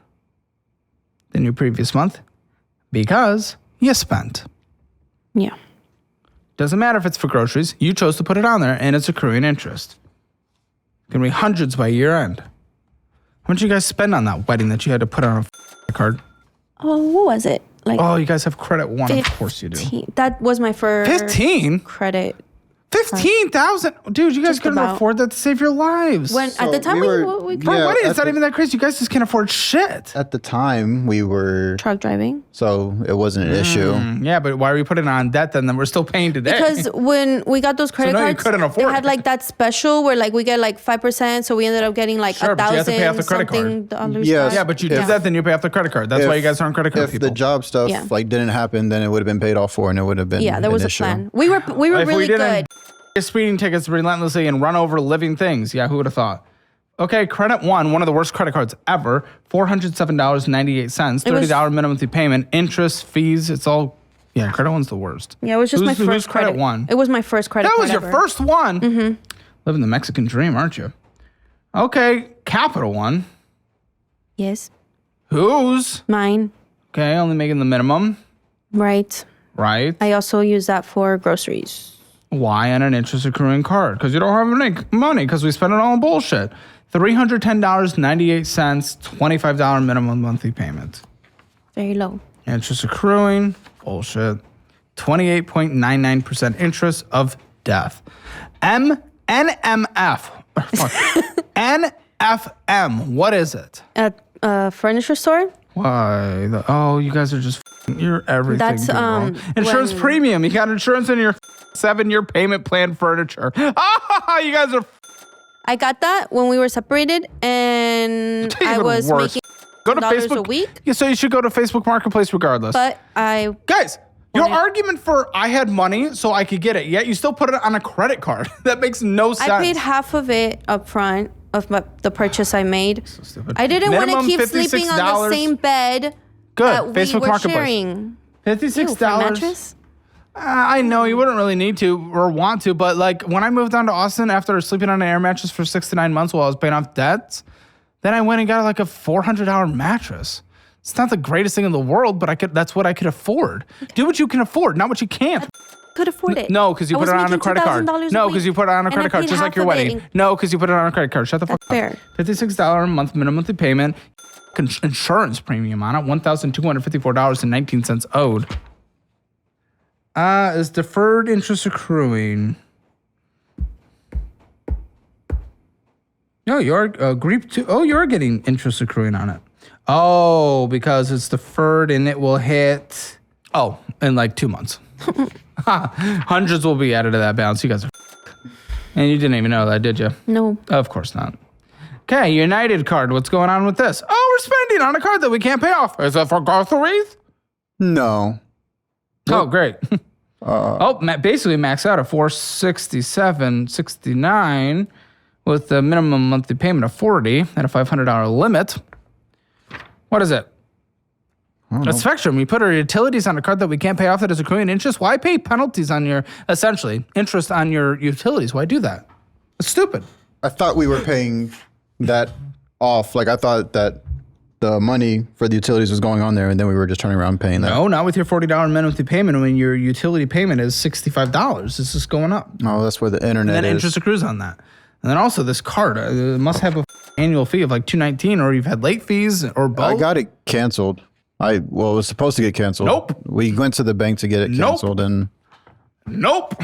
than your previous month because you spent. Yeah. Doesn't matter if it's for groceries. You chose to put it on there and it's accruing interest. Gonna be hundreds by year end. How much did you guys spend on that wedding that you had to put on a card? Oh, what was it? Like Oh, you guys have credit one. Of course you do. 15. That was my first 15? credit. 15,000? Dude, you guys Just couldn't about. afford that to save your lives. When at the time we we were- we For Yeah, a wedding, at it's not the- even that crazy. You guys just can't afford shit. At the time, we were truck driving. so it wasn't an issue. Yeah, but why are we putting it on debt then that we're still paying today? Because when we got those credit no, you cards, couldn't they afford had it. like that special where like we get like 5%, so we ended up getting like Sure, but you have to pay off $1,000 the credit card. something dollars. Yes. back. yeah, but you do If- that, then you pay off the credit card. That's why you guys aren't credit card If people. the job stuff Yeah. like didn't happen, then it would have been paid off for, and it would have been Yeah, there was an a issue. plan. We were If really we didn't good. get speeding tickets relentlessly and run over living things. Yeah, who would have thought? Okay, Credit One, one of the worst credit cards ever. $407.98, $30 minimum monthly payment, interest, fees. It's all. Yeah, Credit One's the worst. Yeah, it was just my first who's Credit One? It was my first credit That card was your ever. first one. Mm-hmm. Living the Mexican dream, aren't you? Okay, Capital One. Yes, Who's? mine. Okay, only making the minimum, Right. right? I also use that for groceries. Why on an interest accruing card? Because you don't have any money because we spend it all on bullshit. $310.98, $25 minimum monthly payment. Very low. Interest accruing, bullshit. 28.99% interest of death. NMF. NFM. What is it? At a furniture store? Why? You guys are just you're everything. That's insurance premium. You got insurance in your 7-year payment plan furniture. You guys are. I got that when we were separated, and I was making go to $100 Facebook a week. Yeah, so you should go to Facebook Marketplace regardless. But guys, your argument for I had money so I could get it, yet you still put it on a credit card. That makes no sense. I paid half of it up front of the purchase I made. So stupid. I didn't want to Minimum keep sleeping on the same bed Good. that Facebook we were Marketplace. sharing. $56. Ew, for a mattress? I know you wouldn't really need to or want to, but like when I moved down to Austin after sleeping on an air mattress for 6 to 9 months while I was paying off debts, then I went and got like a $400 mattress. It's not the greatest thing in the world, but that's what I could afford. Do what you can afford, not what you can't. Could afford it. No, because you I put was it on a making credit card. $2,000 No, a because you week, put it on a and I credit card, paid just like half your of it wedding. in- No, because you put it on a credit card. Shut the fuck Fair. up. $56 a month minimum monthly payment. Insurance premium on it, $1,254.19 owed. Is deferred interest accruing? No, you're group 2. Oh, you're getting interest accruing on it. Oh, because it's deferred and it will hit. Oh, in like 2 months. Hundreds will be added to that balance. You guys are. And you didn't even know that, did you? No. Of course not. Okay, United card. What's going on with this? Oh, we're spending on a card that we can't pay off. Is that for groceries? No. Oh, great. Basically max out at $467.69 with a minimum monthly payment of $40 and a $500 limit. What is it? A Spectrum. You put our utilities on a card that we can't pay off that is accruing interest. Why pay penalties on your, essentially, interest on your utilities? Why do that? It's stupid. I thought we were paying that off. Like I thought that the money for the utilities was going on there, and then we were just turning around and paying that. No, not with your $40 minimum monthly payment when your utility payment is $65. It's just going up. Oh, that's where the internet And then is. interest accrues on that. And then also this card must have a annual fee of like $219, or you've had late fees or both. I got it canceled. It was supposed to get canceled. Nope. We went to the bank to get it canceled, and Nope.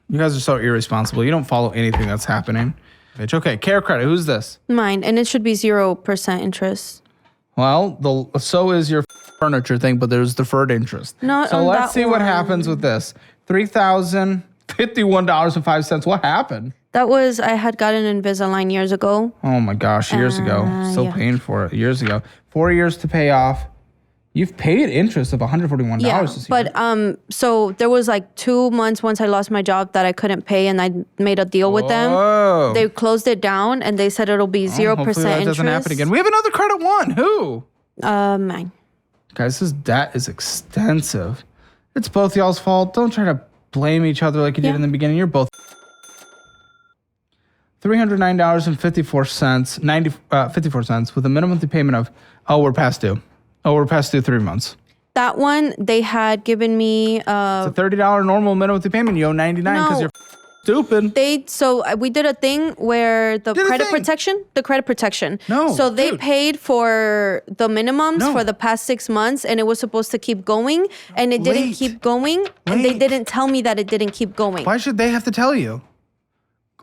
You guys are so irresponsible. You don't follow anything that's happening. Bitch. Okay, Care Credit. Who's this? Mine. And it should be 0% interest. Well, so is your furniture thing, but there's deferred interest. Not so on let's that see what one. happens with this. $3,051.05. What happened? That was, I had gotten Invisalign years ago. Oh my gosh, years ago. Still yeah. paying for it. Years ago. 4 years to pay off. You've paid interest of $141 Yeah, this year. but so there was like 2 months once I lost my job that I couldn't pay, and I made a deal with them. Whoa. They closed it down, and they said it'll be 0% Hopefully that interest. doesn't happen again. We have another credit one. Who? Mine. Guys, this debt is extensive. It's both y'all's fault. Don't try to blame each other like you did in the beginning. You're both $309.54, 54 cents with a minimum monthly payment of, we're past due. We're past due 3 months. That one, they had given me It's a $30 normal minimum monthly payment. You owe $99 because No. you're stupid. we did a thing where the Did a credit thing. protection. No, So they dude. paid for the minimums No. for the past 6 months, and it was supposed to keep going, and it didn't Wait. keep going, and they Wait. didn't tell me that it didn't keep going. Why should they have to tell you?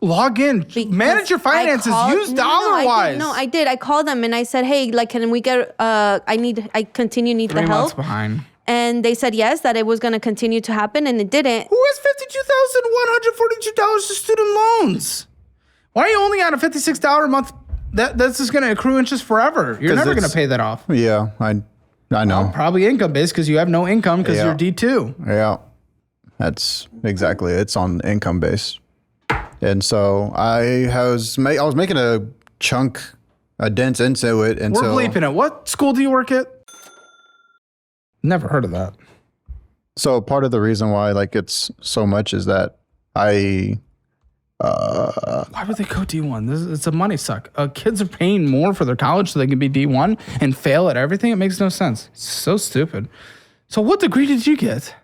Log in. Manage your finances. Use dollar-wise. I did. I called them and I said, hey, like, can we get, I need the 3 help. months behind. And they said yes, that it was going to continue to happen, and it didn't. Who has $52,142 to student loans? Why are you only on a $56 a month? That's just going to accrue interest forever. You're 'Cause never going to it's- pay that off. yeah, I know. Probably income based because you have no income because Yeah. you're D2. Yeah, that's exactly. It's on income base, and so I was making a dent into it We're until bleeping it. What school do you work at? Never heard of that. So part of the reason why like it's so much is that I Why would they go D1? It's a money suck. Kids are paying more for their college so they can be D1 and fail at everything. It makes no sense. It's so stupid. So what degree did you get?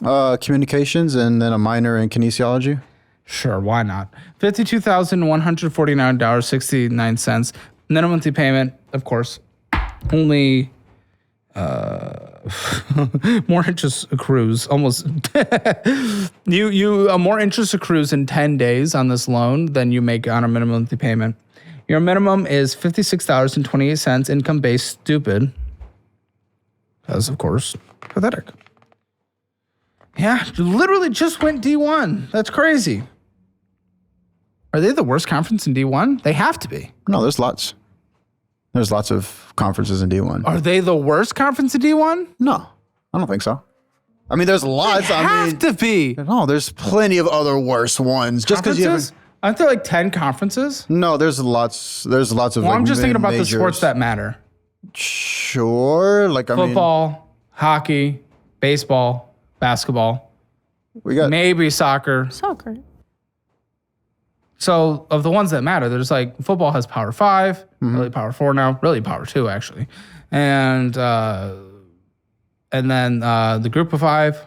Communications and then a minor in kinesiology. Sure, why not? $52,149.69. Minimum monthly payment, of course, only more interest accrues almost more interest accrues in 10 days on this loan than you make on a minimum monthly payment. Your minimum is $56.28, income based, stupid. Because of course, pathetic. Yeah, literally just went D1. That's crazy. Are they the worst conference in D1? They have to be. No, there's lots. There's lots of conferences in D1. Are they the worst conference in D1? No, I don't think so. I mean, there's lots. They have to be. No, there's plenty of other worse ones. Just because you haven't. Aren't there like 10 conferences? No, there's lots. There's lots of. Well, like, I'm just thinking about majors. the sports that matter. Sure, like I mean, Football, hockey, baseball, basketball, we got maybe soccer. Soccer. So of the ones that matter, there's like football has Power 5, really Power 4 now, really Power 2 actually, and then the Group of 5,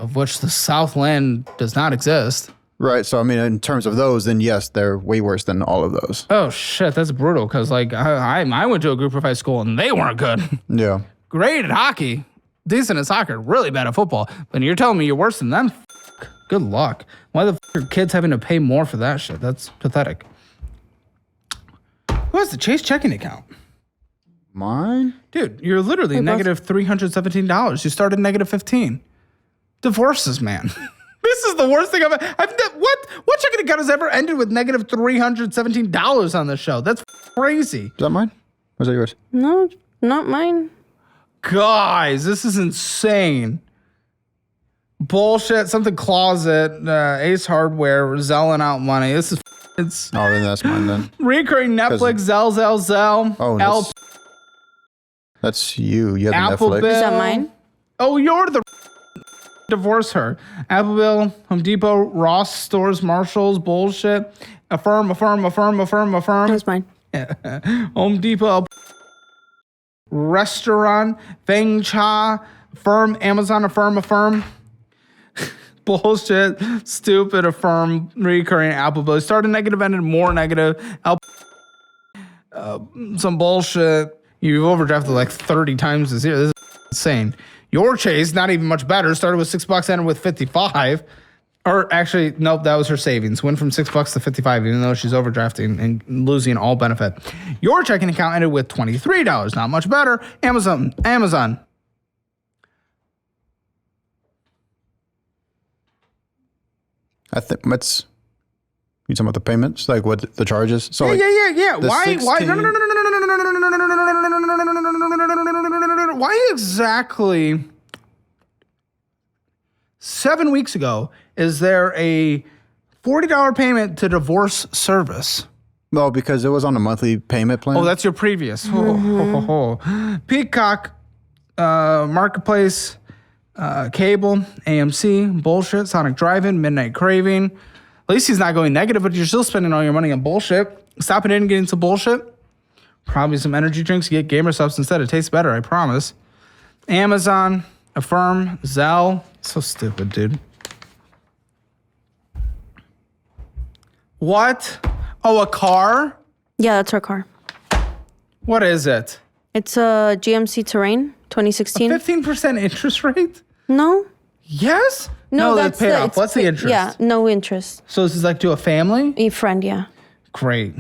of which the Southland does not exist. right. So I mean, in terms of those, then yes, they're way worse than all of those. Oh shit, that's brutal. Because like I went to a Group of 5 school and they weren't good. Yeah. Great at hockey, decent at soccer, really bad at football. But you're telling me you're worse than them? Good luck. Why the are kids having to pay more for that shit? That's pathetic. Who has the Chase checking account? Mine. Dude, you're literally negative $317. You started negative 15. Divorces, man. This is the worst thing I've what checking account has ever ended with negative $317 on the show? That's crazy. Is that mine? Or is that yours? No, not mine. Guys, this is insane. Bullshit. Something Closet, Ace Hardware, Zelling out money. It's Oh, then that's mine then. recurring Netflix, Zell. Oh, that's you. You have Apple Netflix. Bill. Is that mine? Oh, you're the divorce her. Apple Bill, Home Depot, Ross Stores, Marshalls, bullshit. Affirm. That's mine. Home Depot, restaurant, Feng Cha, Affirm, Amazon, Affirm. Bullshit, stupid, Affirm, recurring Apple Bill. Started negative, ended more negative. Some bullshit. You've overdrafted like 30 times this year. This is insane. Your Chase, not even much better. Started with $6, ended with 55. Or actually, nope, that was her savings. Went from $6 to 55, even though she's overdrafting and losing all benefit. Your checking account ended with $23. Not much better. Amazon. I think that's. You talking about the payments, like what the charges? So Yeah. the Why? 16 No. Why exactly? 7 weeks ago, is there a $40 payment to divorce service? No, because it was on a monthly payment plan. Oh, that's your previous. Peacock, Marketplace, Cable, AMC, bullshit, Sonic Drive-In, Midnight Craving. At least he's not going negative, but you're still spending all your money on bullshit. Stopping in and getting some bullshit. Probably some energy drinks. Get Gamer Subs instead. It tastes better, I promise. Amazon, Affirm, Zelle. So stupid, dude. What? Oh, a car? Yeah, that's our car. What is it? It's a GMC Terrain 2016. 15% interest rate? No. Yes? No, they that's paid off. What's the interest? Yeah, no interest. So this is like to a family? A friend, yeah. Great.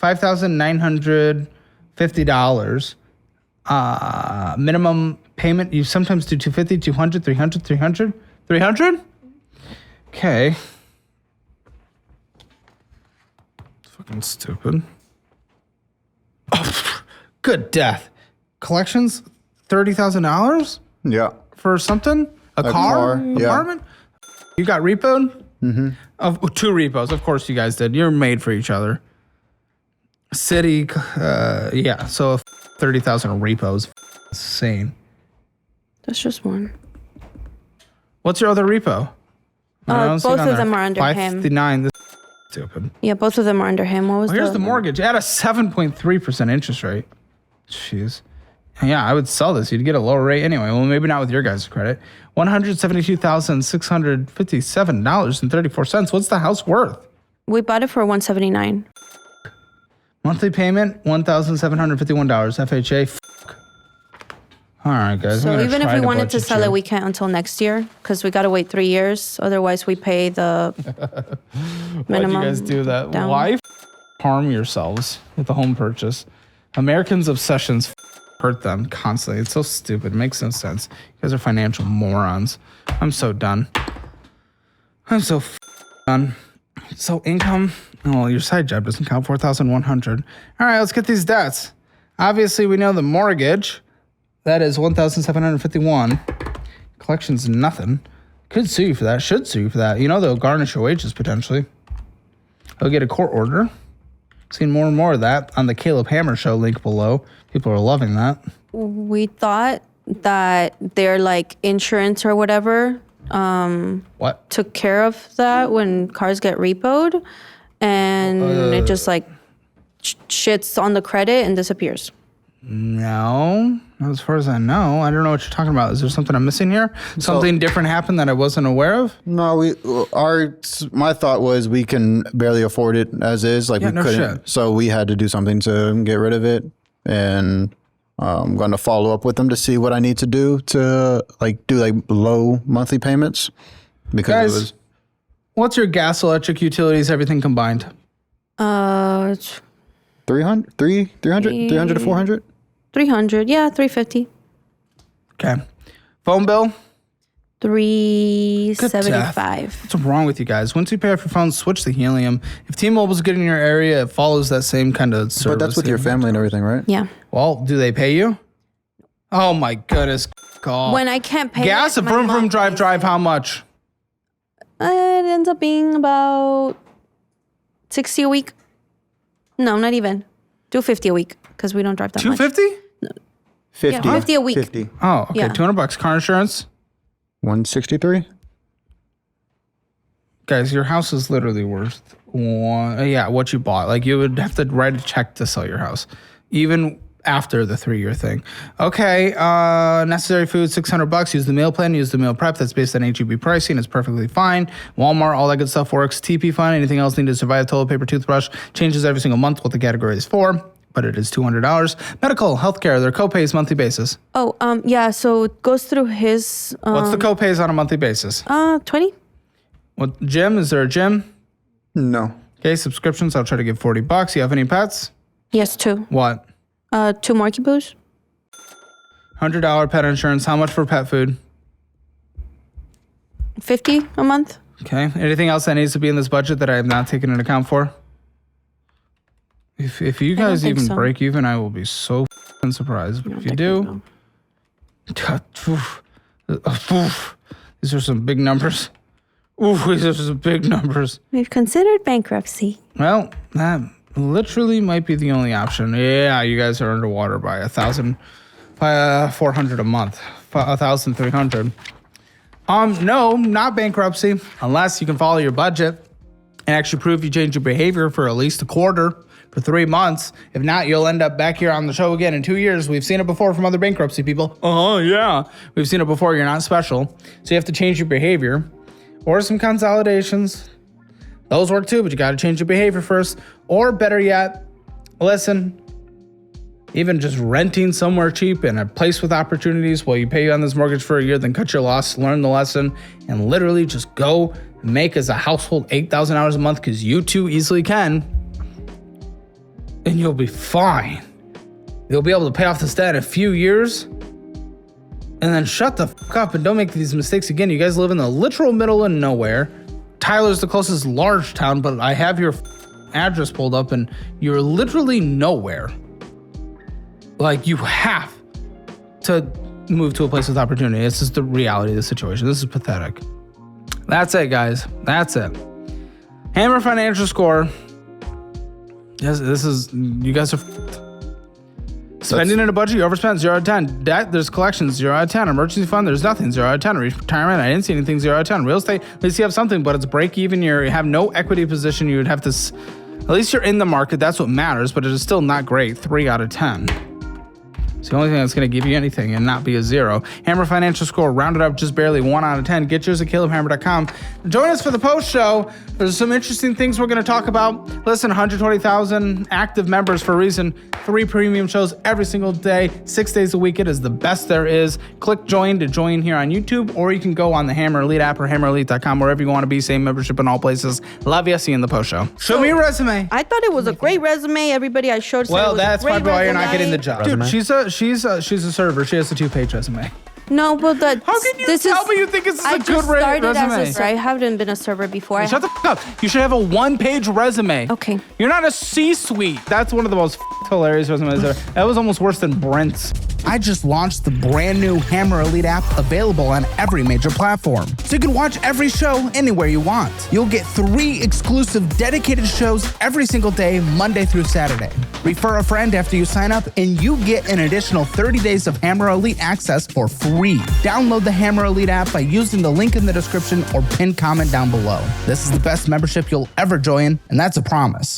$5,950. Minimum payment. You sometimes do 250, 200, 300, 300. 300? Okay. Fucking stupid. Oh, good death. Collections? $30,000 yeah. for something? A car? yeah. Apartment? You got repoed? Mm-hmm. Two repos. Of course you guys did. You're made for each other. City, yeah. So 30,000 repos. Insane. That's just one. What's your other repo? Both of them are under him. 559. This is stupid. Yeah, both of them are under him. What was Here's the mortgage. At a 7.3% interest rate. Jeez. Yeah, I would sell this. You'd get a lower rate anyway. Well, maybe not with your guys' credit. $172,657.34. What's the house worth? We bought it for $179. Monthly payment, $1,751. FHA. All right, guys. So even if we wanted to sell it, we can't until next year because we got to wait 3 years. Otherwise, we pay the minimum. Why'd you guys do that? down. Why harm yourselves with the home purchase? Americans' obsessions hurt them constantly. It's so stupid. It makes no sense. You guys are financial morons. I'm so done. I'm so done. So income, well, your side job doesn't count. 4,100. All right, let's get these debts. Obviously, we know the mortgage. That is 1,751. Collection's nothing. Could sue you for that. Should sue you for that. You know they'll garnish your wages potentially. They'll get a court order. Seen more and more of that on the Caleb Hammer show link below. People are loving that. We thought that their like insurance or whatever What? took care of that when cars get repoed, and it just like shits on the credit and disappears. No, as far as I know. I don't know what you're talking about. Is there something I'm missing here? Something different happened that I wasn't aware of? No, my thought was we can barely afford it as is. Like Yeah, we no couldn't. shit. So we had to do something to get rid of it. And I'm going to follow up with them to see what I need to do to do low monthly payments. Because Guys, it was what's your gas, electric, utilities, everything combined? It's 300 to 400. 300, yeah, 350, Okay. Phone bill? 375. What's wrong with you guys? Once you pay off your phone, switch to helium. If T-Mobile's good in your area, it follows that same kind of service. But that's with your family and everything, right? Yeah. Well, do they pay you? Oh my goodness. Call. When I can't pay Gas, it, my vroom, vroom, mom drive, pays drive, how much? it ends up being about 60 a week. No, not even. 250 a week because we don't drive that much. 250? 50. 50 a week. 50. Oh, okay. Yeah. $200. Car insurance? 163. Guys, your house is literally worth what you bought. Like you would have to write a check to sell your house, even after the 3-year thing. Okay, necessary food, $600. Use the meal plan, use the meal prep. That's based on HEB pricing. It's perfectly fine. Walmart, all that good stuff works. TP fund, anything else needed to survive. Toilet paper, toothbrush changes every single month what the category is for, but it is $200. Medical, healthcare, their copays monthly basis. Oh, yeah. So it goes through his. What's the copays on a monthly basis? 20. What gym? Is there a gym? No. Okay, subscriptions. I'll try to give $40. You have any pets? Yes, 2. What? 2 Marky Boos. $100 pet insurance. How much for pet food? 50 a month. Okay. Anything else that needs to be in this budget that I have not taken into account for? If you guys think even so. break even, I will be so f***ing surprised. But if you do, these are some big numbers. Ooh, these are some big numbers. We've considered bankruptcy. Well, that literally might be the only option. Yeah, you guys are underwater by 1,400 a month, 1,300. No, not bankruptcy, unless you can follow your budget and actually prove you changed your behavior for at least a quarter, for 3 months. If not, you'll end up back here on the show again in 2 years. We've seen it before from other bankruptcy people. Oh, yeah. We've seen it before. You're not special. So you have to change your behavior or some consolidations. Those work too, but you got to change your behavior first. Or better yet, listen, even just renting somewhere cheap in a place with opportunities while you pay on this mortgage for a year, then cut your loss, learn the lesson, and literally just go make as a household $8,000 a month because you too easily can. And you'll be fine. You'll be able to pay off this debt in a few years. And then shut the fuck up and don't make these mistakes again. You guys live in the literal middle of nowhere. Tyler's the closest large town, but I have your address pulled up and you're literally nowhere. Like, you have to move to a place with opportunity. It's just the reality of the situation. This is pathetic. That's it, guys. That's it. Hammer financial score. Yes, this is, you guys are spending in a budget, you overspent, 0 out of 10. Debt, there's collections, 0 out of 10. Emergency fund, there's nothing, 0 out of 10. Retirement, I didn't see anything, 0 out of 10. Real estate, at least you have something, but it's break even. You have no equity position. You would have to, at least you're in the market. That's what matters, but it is still not great. 3 out of 10. It's the only thing that's going to give you anything and not be a 0. Hammer financial score rounded up just barely 1 out of 10. Get yours at calebhammer.com. Join us for the post show. There's some interesting things we're going to talk about. Listen, 120,000 active members for a reason. 3 premium shows every single day, 6 days a week. It is the best there is. Click join to join here on YouTube, or you can go on the Hammer Elite app or hammerelite.com, wherever you want to be. Same membership in all places. Love you. See you in the post show. Show me your resume. I thought it was a great resume. Everybody I showed said it Well, was a that's great probably why you're not resume. getting the job. Dude, she's a server. She has a 2-page resume. No, but that. How can you tell me you think this is a good resume? I just started as a server. I haven't been a server before. Shut the f up. You should have a 1-page resume. Okay. You're not a C-suite. That's one of the most hilarious resumes ever. That was almost worse than Brent's. I just launched the brand new Hammer Elite app, available on every major platform. So you can watch every show anywhere you want. You'll get 3 exclusive dedicated shows every single day, Monday through Saturday. Refer a friend after you sign up, and you get an additional 30 days of Hammer Elite access for free. Download the Hammer Elite app by using the link in the description or pinned comment down below. This is the best membership you'll ever join, and that's a promise.